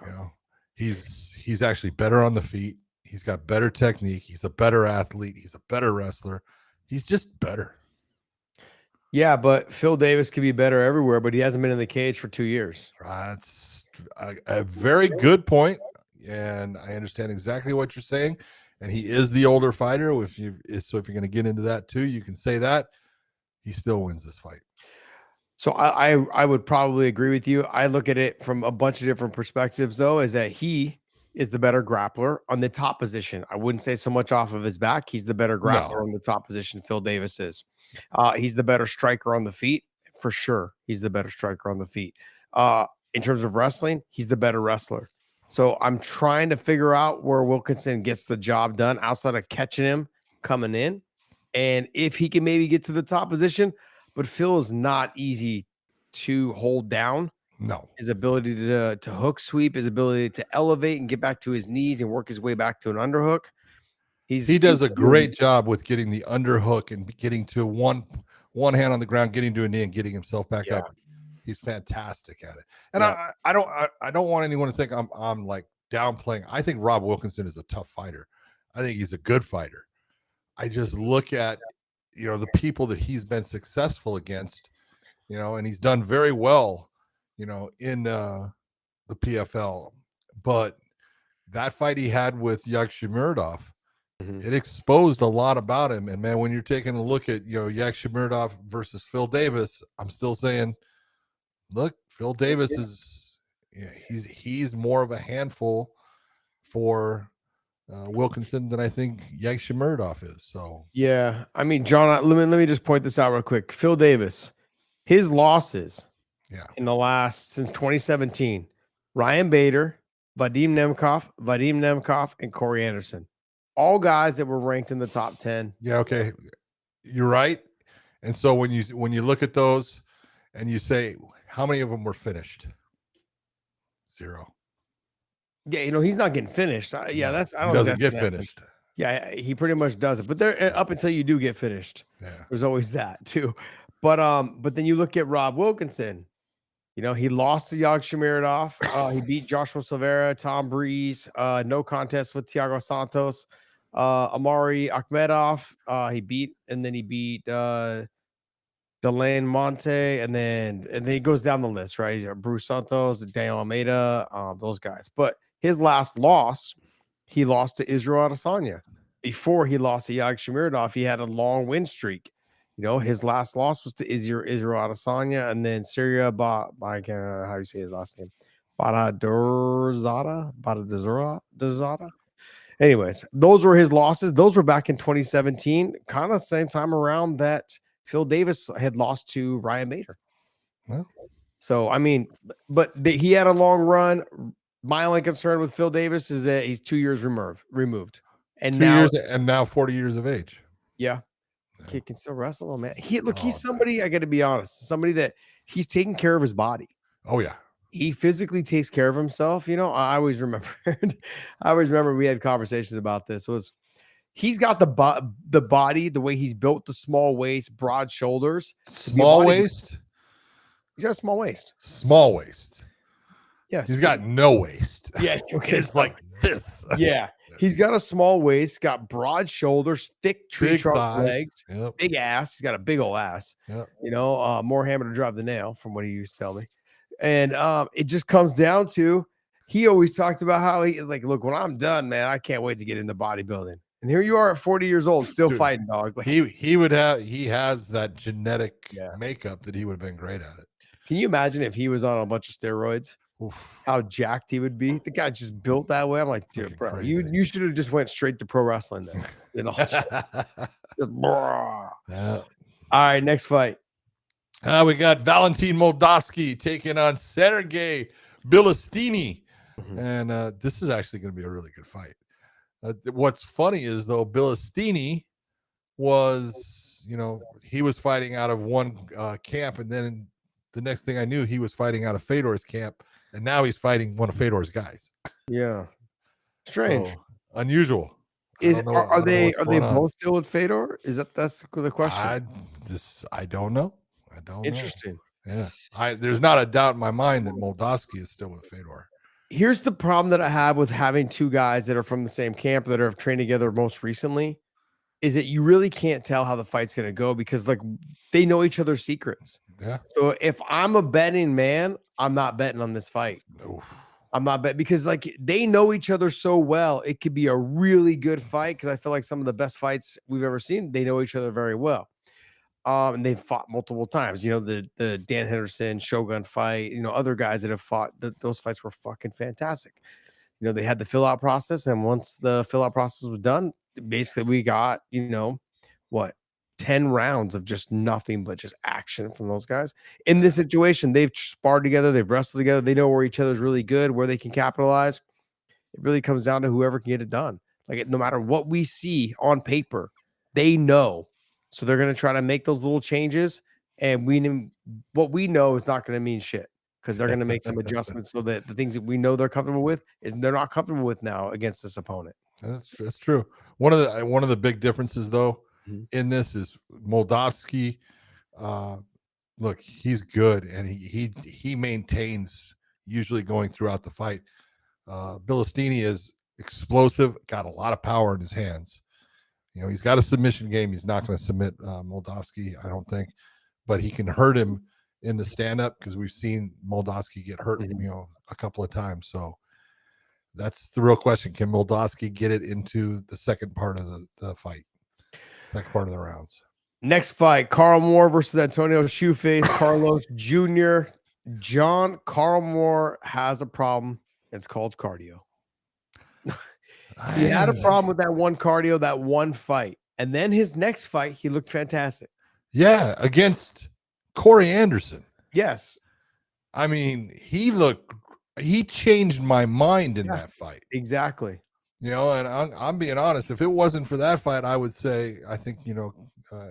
He's actually better on the feet. He's got better technique. He's a better athlete. He's a better wrestler. He's just better. Yeah, but Phil Davis could be better everywhere, but he hasn't been in the cage for 2 years. That's a very good point, and I understand exactly what you're saying. And he is the older fighter. If you're going to get into that too, you can say that he still wins this fight. So I would probably agree with you. I look at it from a bunch of different perspectives, though, is that he is the better grappler on the top position. I wouldn't say so much off of his back. He's the better grappler on the top position. Phil Davis is. He's the better striker on the feet, for sure. He's the better striker on the feet. In terms of wrestling, he's the better wrestler. So I'm trying to figure out where Wilkinson gets the job done outside of catching him coming in, and if he can maybe get to the top position. But Phil is not easy to hold down. No. His ability to hook sweep, his ability to elevate and get back to his knees and work his way back to an underhook. He does a great job with getting the underhook and getting to one hand on the ground, getting to a knee and getting himself back up. He's fantastic at it. And I don't want anyone to think I'm like downplaying. I think Rob Wilkinson is a tough fighter. I think he's a good fighter. I just look at the people that he's been successful against, and he's done very well, in the PFL. But that fight he had with Yagshimuradov, it exposed a lot about him. And man, when you're taking a look at Yagshimuradov versus Phil Davis, I'm still saying, look, Phil Davis is he's more of a handful for Wilkinson than I think Yagshimuradov is. So yeah, I mean, John, let me just point this out real quick. Phil Davis, his losses in the last since 2017, Ryan Bader, Vadim Nemkov, and Corey Anderson. All guys that were ranked in the top 10. Yeah, okay. You're right. And so when you look at those and you say, how many of them were finished? 0. Yeah, he's not getting finished. Yeah, No, I he don't think doesn't that's get gonna finished. happen. Yeah, he pretty much does it. But up until you do get finished, Yeah. there's always that too. But then you look at Rob Wilkinson. He lost to Yag Shamirodov. He beat Joshua Silveira, Tom Breeze. No contest with Thiago Santos. Amari Akhmedov. He beat Delan Monte, and then he goes down the list, right? Bruce Santos, Daniel Almeida, those guys. But his last loss, he lost to Israel Adesanya. Before he lost to Yag Shamirodov, he had a long win streak. His last loss was to Israel Adesanya, and then Syria I can't remember how you say his last name. Badadurzada. Anyways, those were his losses. Those were back in 2017, kind of same time around that Phil Davis had lost to Ryan Bader. Well. So, I mean, but he had a long run. My only concern with Phil Davis is that he's 2 years removed. And 2 now, years and now 40 years of age. Yeah. Kid can still wrestle, man. He's somebody, I got to be honest, somebody that he's taking care of his body. Oh, yeah. He physically takes care of himself. I always remember we had conversations about this. He's got the body, the way he's built, the small waist, broad shoulders. Small waist? He's got a small waist. Small waist. Yes. He's got no waist. Yeah. Okay. It's like this. Yeah. He's got a small waist, got broad shoulders, thick tree trunk legs, big ass. He's got a big old ass. Yep. More hammer to drive the nail, from what he used to tell me. And it just comes down to, he always talked about how he is like, look, when I'm done, man, I can't wait to get into bodybuilding. And here you are at 40 years old, still fighting, dog. Like, he has that genetic makeup that he would have been great at it. Can you imagine if he was on a bunch of steroids? Oof. How jacked he would be. The guy just built that way. I'm like, dude, bro, you should have just went straight to pro wrestling then. Yeah. All right, next fight. We got Valentin Moldavsky taking on Sergey Bilistini. Mm-hmm. And this is actually going to be a really good fight. What's funny is, though, Bilistini was, he was fighting out of one camp, and then the next thing I knew, he was fighting out of Fedor's camp, and now he's fighting one of Fedor's guys. Yeah, strange, so, unusual. Are they both still with Fedor? That's the question? I don't know. Interesting. Yeah, there's not a doubt in my mind that Moldavsky is still with Fedor. Here's the problem that I have with having two guys that are from the same camp that have trained together most recently, is that you really can't tell how the fight's going to go, because like they know each other's secrets. Yeah. So if I'm a betting man, I'm not betting on this fight. No. I'm not betting, because like they know each other so well. It could be a really good fight, because I feel like some of the best fights we've ever seen, they know each other very well. And they've fought multiple times. The Dan Henderson Shogun fight. Other guys that have fought. Those fights were fucking fantastic. They had the fill out process, and once the fill out process was done, basically we got 10 rounds of just nothing but just action from those guys. In this situation, they've sparred together, they've wrestled together, they know where each other's really good, where they can capitalize. It really comes down to whoever can get it done. Like, no matter what we see on paper, they know. So they're going to try to make those little changes, and what we know is not going to mean shit, because they're going to make some adjustments so that the things that we know they're comfortable with they're not comfortable with now against this opponent. That's true. One of the big differences, though, in this is Moldavsky. Look, he's good, and he maintains usually going throughout the fight. Bilistini is explosive, got a lot of power in his hands. He's got a submission game. He's not going to submit Moldavsky, I don't think, but he can hurt him in the stand-up, because we've seen Moldavsky get hurt, a couple of times. So that's the real question. Can Moldavsky get it into the second part of the fight? Second part of the rounds. Next fight, Carl Moore versus Antonio Shoeface Carlos Jr. Carl Moore has a problem. It's called cardio. He had a problem with that one cardio, that one fight. And then his next fight, he looked fantastic. Yeah, against Corey Anderson. Yes. I mean, he changed my mind in that fight. Exactly. And I'm being honest. If it wasn't for that fight, I would say, I think,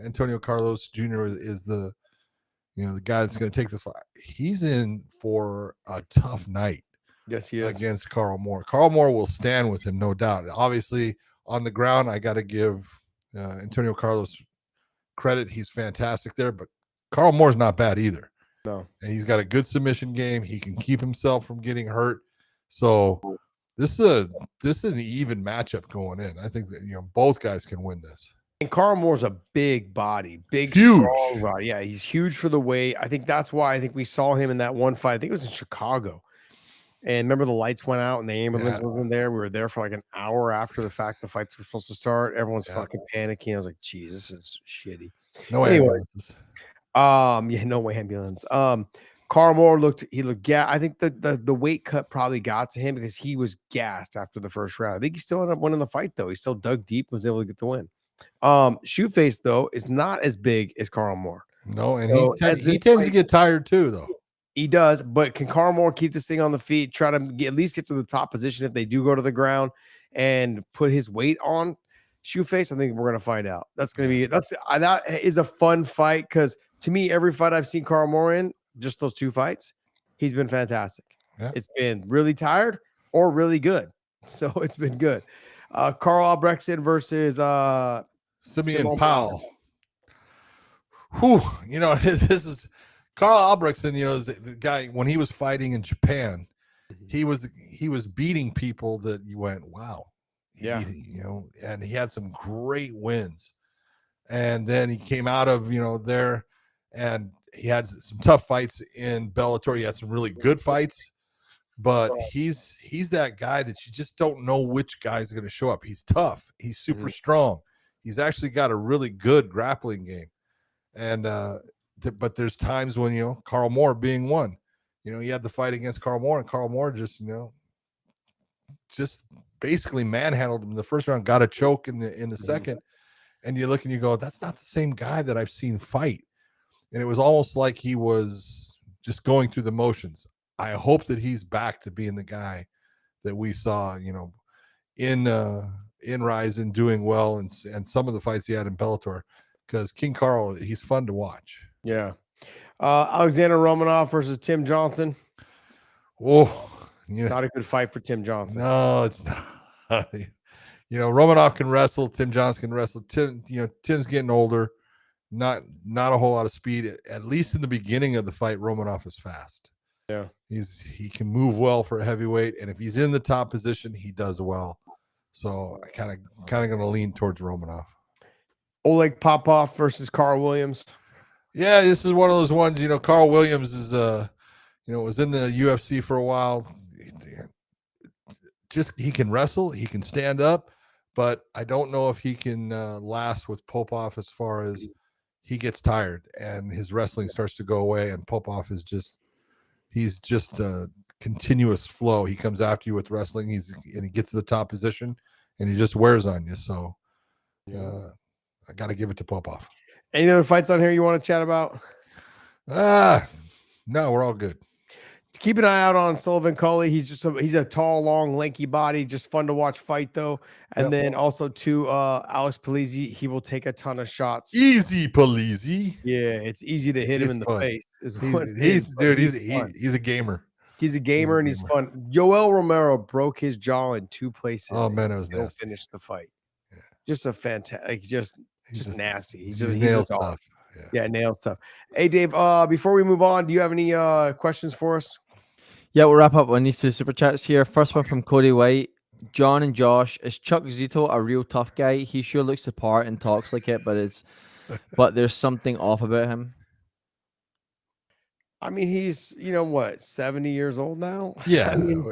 Antonio Carlos Jr. is the the guy that's going to take this fight. He's in for a tough night. Yes, he is. Against Carl Moore. Carl Moore will stand with him, no doubt. Obviously, on the ground, I got to give Antonio Carlos credit. He's fantastic there, but Carl Moore's not bad either. No. And he's got a good submission game. He can keep himself from getting hurt. So this is an even matchup going in. I think that both guys can win this. And Carl Moore's a big body, big, Huge. strong body. Yeah, he's huge for the weight. I think that's why I think we saw him in that one fight. I think it was in Chicago. And remember the lights went out and the ambulance wasn't there. We were there for like an hour after the fact the fights were supposed to start. Everyone's fucking panicking. I was like, Jesus, it's shitty. No ambulances. No ambulance. Carl Moore looked I think the weight cut probably got to him because he was gassed after the first round. I think he still ended up winning the fight though. He still dug deep, was able to get the win. Shoeface though is not as big as Carl Moore. No, and he tends to get tired too though. He does, but can Carl Moore keep this thing on the feet, try to at least get to the top position if they do go to the ground and put his weight on Shoeface? I think we're going to find out. That is a fun fight because to me, every fight I've seen Carl Moore in, just those two fights, he's been fantastic. Yeah. It's been really tired or really good. So it's been good. Carl Albrechtsen versus Simeon Powell. Whew, this is Carl Albrechtsen, is the guy when he was fighting in Japan, he was beating people that you went, wow. And he had some great wins. And then he came out of, there and he had some tough fights in Bellator. He had some really good fights, but he's that guy that you just don't know which guy's going to show up. He's tough. He's super strong. He's actually got a really good grappling game. And, but there's times when, Carl Moore being one, he had the fight against Carl Moore and Carl Moore just basically manhandled him in the first round, got a choke in the second. And you look and you go, that's not the same guy that I've seen fight. And it was almost like he was just going through the motions. I hope that he's back to being the guy that we saw, in Rise and doing well. And some of the fights he had in Bellator, because King Carl, he's fun to watch. Yeah. Alexander Romanov versus Tim Johnson. Oh, not a good fight for Tim Johnson. No, it's not. Romanov can wrestle. Tim Johnson can wrestle. Tim's getting older. Not a whole lot of speed. At least in the beginning of the fight, Romanov is fast. Yeah, he can move well for a heavyweight, and if he's in the top position, he does well. So I kind of going to lean towards Romanov. Oleg Popov versus Carl Williams. Yeah, this is one of those ones. Carl Williams is was in the UFC for a while. He can wrestle, he can stand up, but I don't know if he can last with Popov as far as he gets tired and his wrestling starts to go away. And Popov is he's just a continuous flow. He comes after you with wrestling. And he gets to the top position and he just wears on you. So I got to give it to Popov. Any other fights on here you want to chat about? No, we're all good. Keep an eye out on Sullivan Culley. He's a tall, long, lanky body. Just fun to watch fight though. And then also to Alex Polizzi, he will take a ton of shots. Easy Polizzi. Yeah, it's easy to hit him in the face. He's a gamer. He's a gamer and he's fun. Yoel Romero broke his jaw in two places. Oh man, it was nasty. Finished the fight. Yeah. Just a fantastic, just nasty. He's nails tough. Yeah, nails tough. Hey Dave, before we move on, do you have any questions for us? Yeah, we'll wrap up on these two super chats here. First one from Cody White. John and Josh, is Chuck Zito a real tough guy? He sure looks the part and talks like it, but there's something off about him. I mean, he's 70 years old now. Yeah, I mean,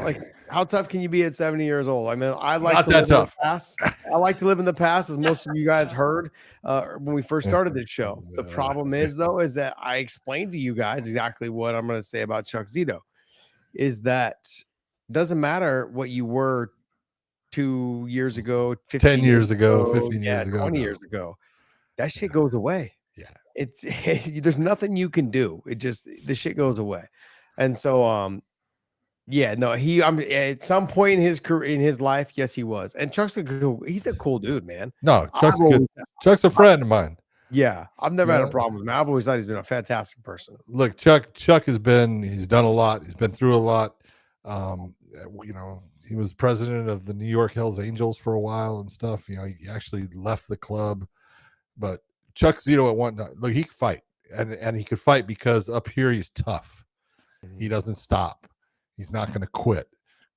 like how tough can you be at 70 years old? I mean, I like not to that live tough. in the past. I like to live in the past, as most of you guys heard when we first started this show. The problem is that I explained to you guys exactly what I'm going to say about Chuck Zito. Is that doesn't matter what you were 2 years ago, 10 years ago, 15 years ago, 20 years ago. That shit goes away. Yeah. There's nothing you can do. The shit goes away. And so Yeah, no, at some point in his career, in his life, yes, he was. And he's a cool dude, man. No, Chuck's I've good. always- Chuck's a friend of mine. Yeah, I've never had a Yeah. problem with him. I've always thought he's been a fantastic person. Look, Chuck he's done a lot. He's been through a lot. He was president of the New York Hells Angels for a while and stuff. He actually left the club, but Chuck Zito at one time, look, he could fight, and he could fight because up here he's tough. He doesn't stop. He's not going to quit.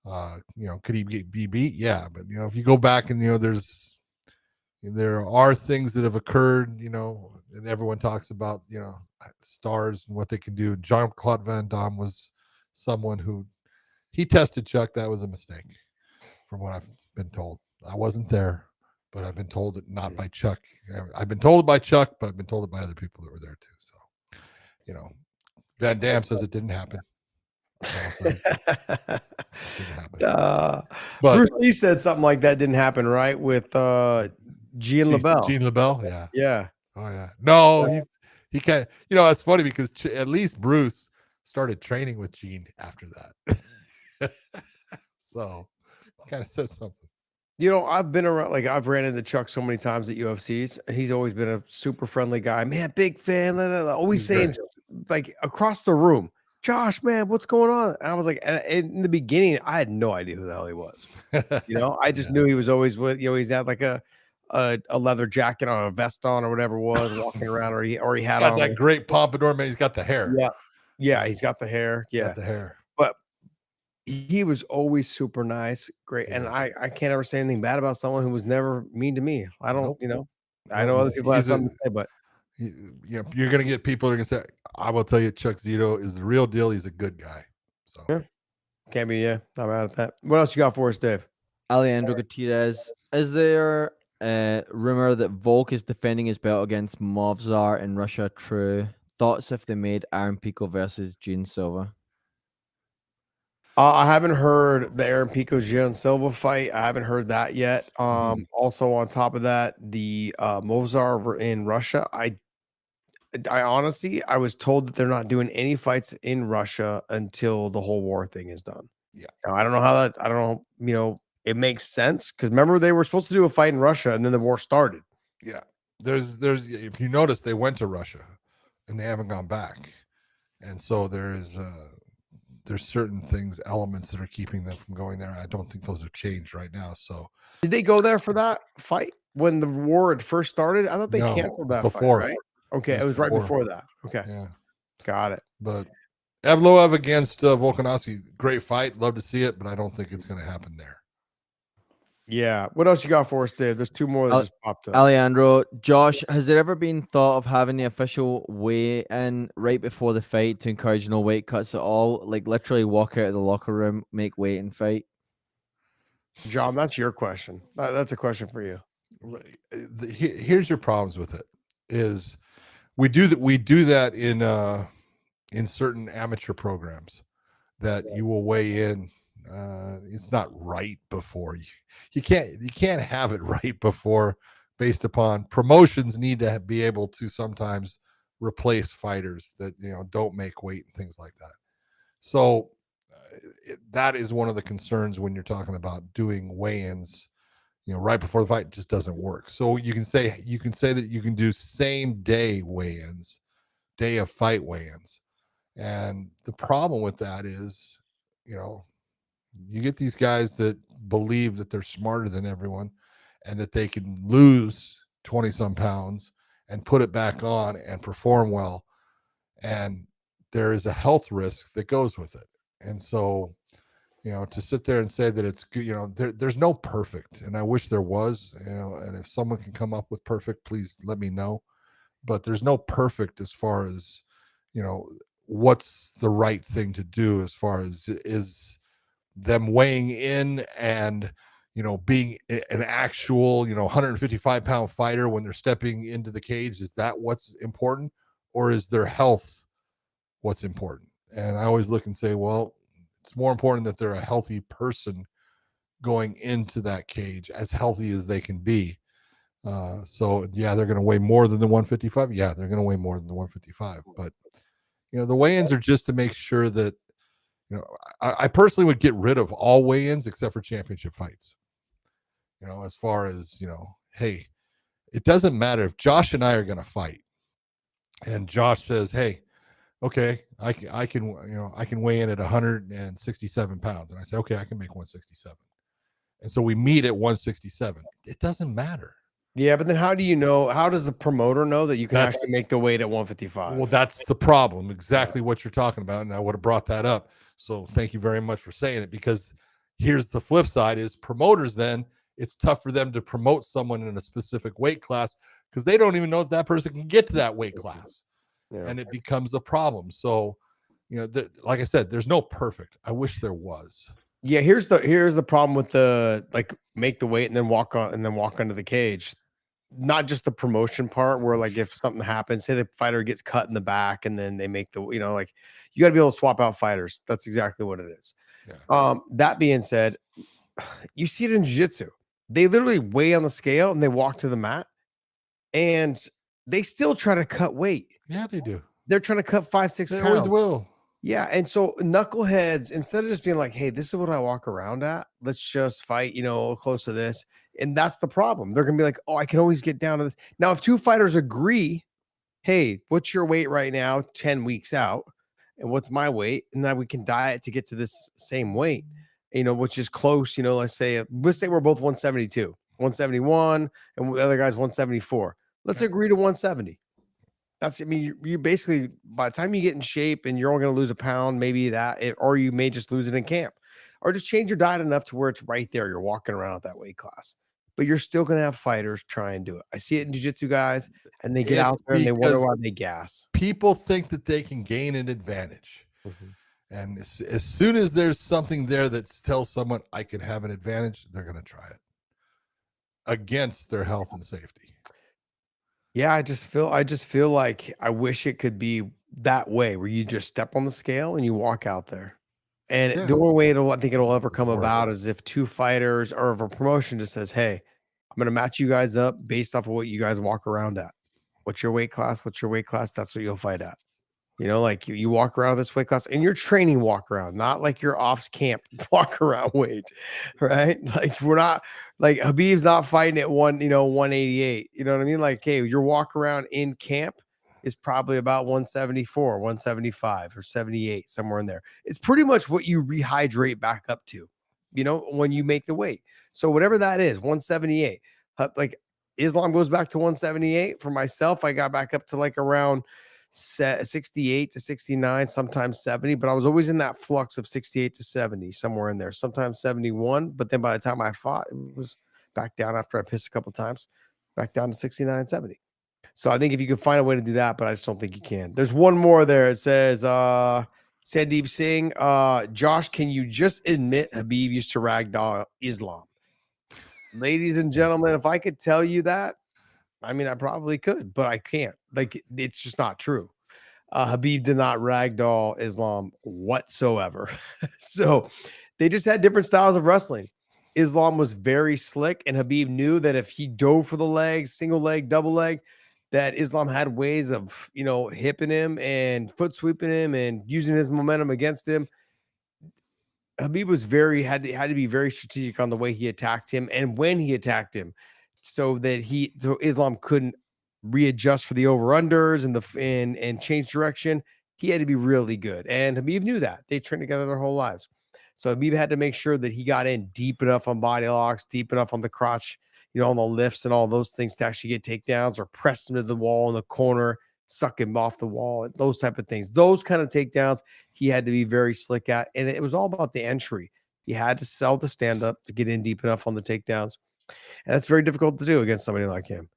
Could he be beat? Yeah, but if you go back and there are things that have occurred, and everyone talks about stars and what they can do. Jean-Claude Van Damme was someone who he tested Chuck. That was a mistake, from what I've been told. I wasn't there, but I've been told it not by Chuck. I've been told it by Chuck, but I've been told it by other people that were there too. So, Van Damme says it didn't happen. Didn't happen. But Bruce Lee said something like that didn't happen, right? With Gene LaBelle. Gene LaBelle, yeah. Yeah. Oh yeah. No, he can't. It's funny because at least Bruce started training with Gene after that. So kind of says something. I've been around, I've ran into Chuck so many times at UFCs, and he's always been a super friendly guy. Man, big fan. Always saying, across the room, Josh, man, what's going on? And I was like, and in the beginning, I had no idea who the hell he was. I just knew he was always with, he's had like a leather jacket on, a vest on, or whatever it was, walking around, or he had got on that great pompadour, man. He's got the hair. Yeah, he's got the hair. Yeah, got the hair. But he was always super nice, great, and I can't ever say anything bad about someone who was never mean to me. I don't, I know other people have something to say, but you're going to get people that are going to say, I will tell you, Chuck Zito is the real deal. He's a good guy. So can't be, not mad at that. What else you got for us, Dave? Alejandro Gutierrez, is there a rumor that Volk is defending his belt against Movzar in Russia? True. Thoughts if they made Aaron Pico versus Gene Silva? I haven't heard the Aaron Pico Gian Silva fight. I haven't heard that yet. Also on top of that, the Movzar in Russia. I honestly, I was told that they're not doing any fights in Russia until the whole war thing is done. Yeah. Now, I don't know how that. I don't know. It makes sense because remember they were supposed to do a fight in Russia and then the war started. Yeah. There's if you notice, they went to Russia and they haven't gone back, and so there's certain elements that are keeping them from going there. I don't think those have changed right now. So did they go there for that fight when the war had first started? I thought they canceled that before. Fight, right? Okay, it was right before that. Okay, yeah, got it. But Evloev against Volkanovski, great fight. Love to see it, but I don't think it's going to happen there. Yeah. What else you got for us, Dave? There's two more that just popped up. Alejandro, Josh, has there ever been thought of having the official weigh-in right before the fight to encourage no weight cuts at all? Like literally walk out of the locker room, make weight and fight? John, that's your question. That's a question for you. Here's your problems with it is we do that in certain amateur programs that you will weigh in. It's not right before you can't have it right before, based upon promotions need to be able to sometimes replace fighters that don't make weight and things like that. So that is one of the concerns when you're talking about doing weigh-ins right before the fight. It just doesn't work. So you can say that you can do same day weigh-ins, day of fight weigh-ins. And the problem with that is, you get these guys that believe that they're smarter than everyone and that they can lose 20 some pounds and put it back on and perform well. And there is a health risk that goes with it. And so, to sit there and say that it's good, there's no perfect, and I wish there was, and if someone can come up with perfect, please let me know. But there's no perfect as far as, what's the right thing to do as far as is them weighing in and, being an actual, 155-pound fighter when they're stepping into the cage. Is that what's important, or is their health what's important? And I always look and say, well, it's more important that they're a healthy person going into that cage, as healthy as they can be. So yeah, they're going to weigh more than the 155. Yeah, they're going to weigh more than the 155. But the weigh-ins are just to make sure that You know, I personally would get rid of all weigh-ins except for championship fights. You know, as far as, you know, hey, it doesn't matter if Josh and I are going to fight and Josh says, hey, okay, I can, you know, I can weigh in at 167 pounds. And I say, okay, I can make 167. And so we meet at 167. It doesn't matter. Yeah, but then how do you know? How does the promoter know that you can That's- actually make the weight at 155? Well, that's the problem. Exactly what you're talking about. And I would have brought that up. So thank you very much for saying it, because here's the flip side is promoters, then it's tough for them to promote someone in a specific weight class because they don't even know if that person can get to that weight class. Yeah. And it becomes a problem. So, you know, like I said, there's no perfect. I wish there was. Yeah, here's the problem with the like make the weight and then walk onto the cage. Not just the promotion part where like if something happens, say the fighter gets cut in the back and then they make the, you know, like you got to be able to swap out fighters. That's exactly what it is. Yeah. That being said, you see it in jiu-jitsu. They literally weigh on the scale and they walk to the mat and they still try to cut weight. Yeah, they do. They're trying to cut 5-6 They pounds. always will. Yeah, and so knuckleheads, instead of just being like, "Hey, this is what I walk around at. Let's just fight, you know, close to this." And that's the problem. They're gonna be like, "Oh, I can always get down to this." Now, if two fighters agree, "Hey, what's your weight right now? 10 weeks out, and what's my weight?" And then we can diet to get to this same weight, you know, which is close. You know, let's say we're both 172, 171, and the other guy's 174. Let's agree to 170. I mean, you basically, by the time you get in shape and you're only going to lose a pound, maybe or you may just lose it in camp, or just change your diet enough to where it's right there. You're walking around at that weight class, but you're still going to have fighters try and do it. I see it in jiu-jitsu guys, and they get out there and they wonder why they gas. People think that they can gain an advantage. And as soon as there's something there that tells someone I can have an advantage, they're going to try it against their health and safety. Yeah, I just feel like I wish it could be that way where you just step on the scale and you walk out there. And Yeah. the only way I think it'll ever come about is if two fighters or if a promotion just says, "Hey, I'm going to match you guys up based off of what you guys walk around at. What's your weight class? What's your weight class? That's what you'll fight at." You know, like you walk around this weight class and you're training walk around, not like your off camp walk around weight, right? Like we're not like Habib's not fighting at 188. You know what I mean? Like, hey, your walk around in camp is probably about 174, 175, or 78, somewhere in there. It's pretty much what you rehydrate back up to, you know, when you make the weight. So whatever that is, 178. Like Islam goes back to 178. For myself, I got back up to like around 68 to 69, sometimes 70, but I was always in that flux of 68 to 70, somewhere in there, sometimes 71. But then by the time I fought, it was back down after I pissed a couple times, back down to 69, 70. So I think if you can find a way to do that, but I just don't think you can. There's one more there. It says, Sandeep Singh, Josh, can you just admit Habib used to ragdoll Islam? Ladies and gentlemen, if I could tell you that, I mean, I probably could, but I can't. Like, it's just not true. Habib did not ragdoll Islam whatsoever. So they just had different styles of wrestling. Islam was very slick, and Habib knew that if he dove for the legs, single leg, double leg, that Islam had ways of, you know, hipping him and foot sweeping him and using his momentum against him. Habib was had to be very strategic on the way he attacked him and when he attacked him, so Islam couldn't readjust for the over-unders and change direction. He had to be really good. And Habib knew that. They trained together their whole lives. So Habib had to make sure that he got in deep enough on body locks, deep enough on the crotch, you know, on the lifts and all those things to actually get takedowns, or press him to the wall in the corner, suck him off the wall, those type of things. Those kind of takedowns he had to be very slick at. And it was all about the entry. He had to sell the stand-up to get in deep enough on the takedowns. And that's very difficult to do against somebody like him.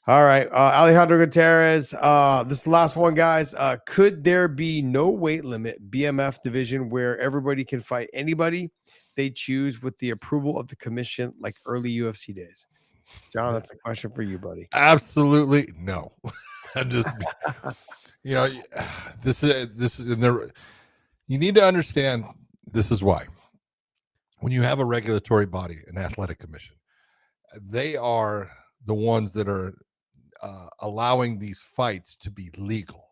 All right. Alejandro Gutierrez. This is the last one, guys. Could there be no weight limit BMF division where everybody can fight anybody they choose with the approval of the commission, like early UFC days? John, that's a question for you, buddy. Absolutely no. I'm just, you know, this is, you need to understand this is why. When you have a regulatory body, an athletic commission, they are the ones that are allowing these fights to be legal.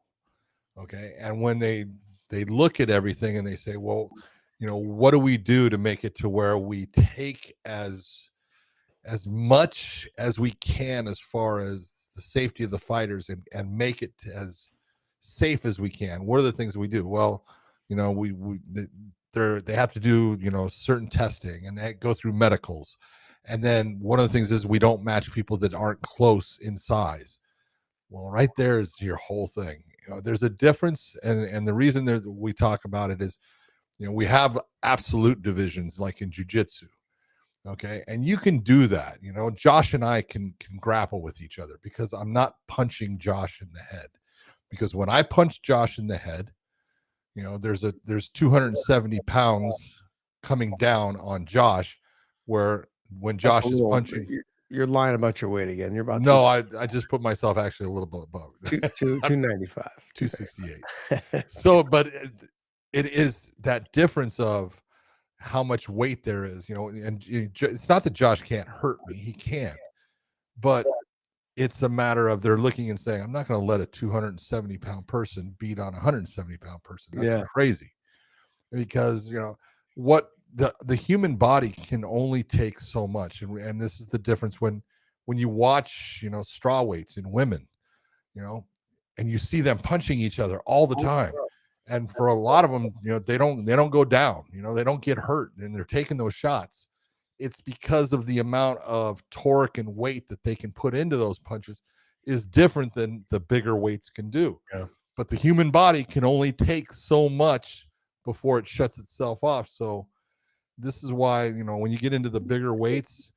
Okay. And when they they look at everything and they say, well, what do we do to make it to where we take as much as we can as far as the safety of the fighters and make it as safe as we can? What are the things we do? Well, they have to do, certain testing, and they go through medicals. And then one of the things is we don't match people that aren't close in size. Well, right there is your whole thing. There's a difference. And the reason we talk about it is, we have absolute divisions like in jiu-jitsu. Okay. And you can do that. Josh and I can grapple with each other because I'm not punching Josh in the head. Because when I punch Josh in the head, there's 270 pounds coming down on Josh, where when Josh is punching, you're lying about your weight again. You're about I just put myself actually a little bit above 295, 268. So, but it is that difference of how much weight there is, and it's not that Josh can't hurt me. He can, but it's a matter of they're looking and saying, I'm not going to let a 270-pound person beat on a 170-pound person. That's crazy. Because, what the human body can only take so much. And this is the difference when you watch, straw weights in women, and you see them punching each other all the time. And for a lot of them, they don't go down, they don't get hurt, and they're taking those shots. It's because of the amount of torque and weight that they can put into those punches is different than the bigger weights can do. Yeah. But the human body can only take so much before it shuts itself off. So this is why, when you get into the bigger weights,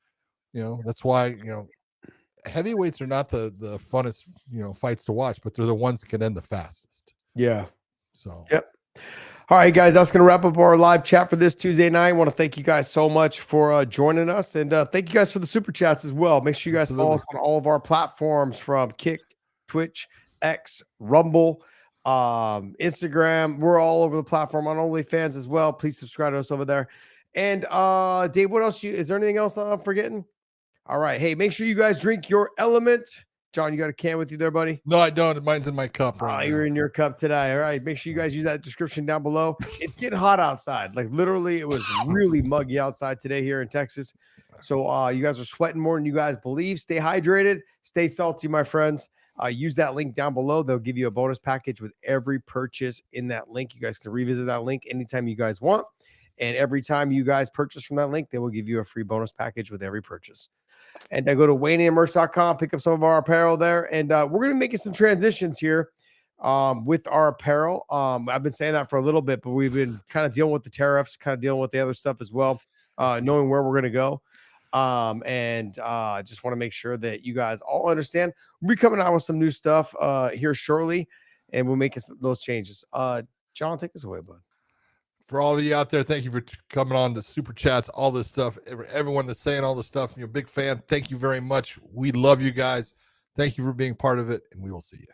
that's why, heavyweights are not the funnest, fights to watch, but they're the ones that can end the fastest. Yeah. So, yep. All right, guys, that's going to wrap up our live chat for this Tuesday night. I want to thank you guys so much for joining us, and thank you guys for the super chats as well. Make sure you guys follow us on all of our platforms, from Kick, Twitch, X, Rumble, Instagram. We're all over the platform, on OnlyFans as well. Please subscribe to us over there. And Dave, what else? Is there anything else I'm forgetting? All right. Hey, make sure you guys drink your element. John, you got a can with you there, buddy? No, I don't. Mine's in my cup right now. You're in your cup today. All right. Make sure you guys use that description down below. It's getting hot outside. Like, literally, it was really muggy outside today here in Texas. So you guys are sweating more than you guys believe. Stay hydrated. Stay salty, my friends. Use that link down below. They'll give you a bonus package with every purchase in that link. You guys can revisit that link anytime you guys want. And every time you guys purchase from that link, they will give you a free bonus package with every purchase. And go to WayneandMerch.com, pick up some of our apparel there. And we're going to be making some transitions here with our apparel. I've been saying that for a little bit, but we've been kind of dealing with the tariffs, kind of dealing with the other stuff as well, knowing where we're going to go. Just want to make sure that you guys all understand. We'll be coming out with some new stuff here shortly, and we'll make those changes. John, take us away, bud. For all of you out there, thank you for coming on to Super Chats, all this stuff. Everyone that's saying all this stuff, you're a big fan. Thank you very much. We love you guys. Thank you for being part of it, and we will see you.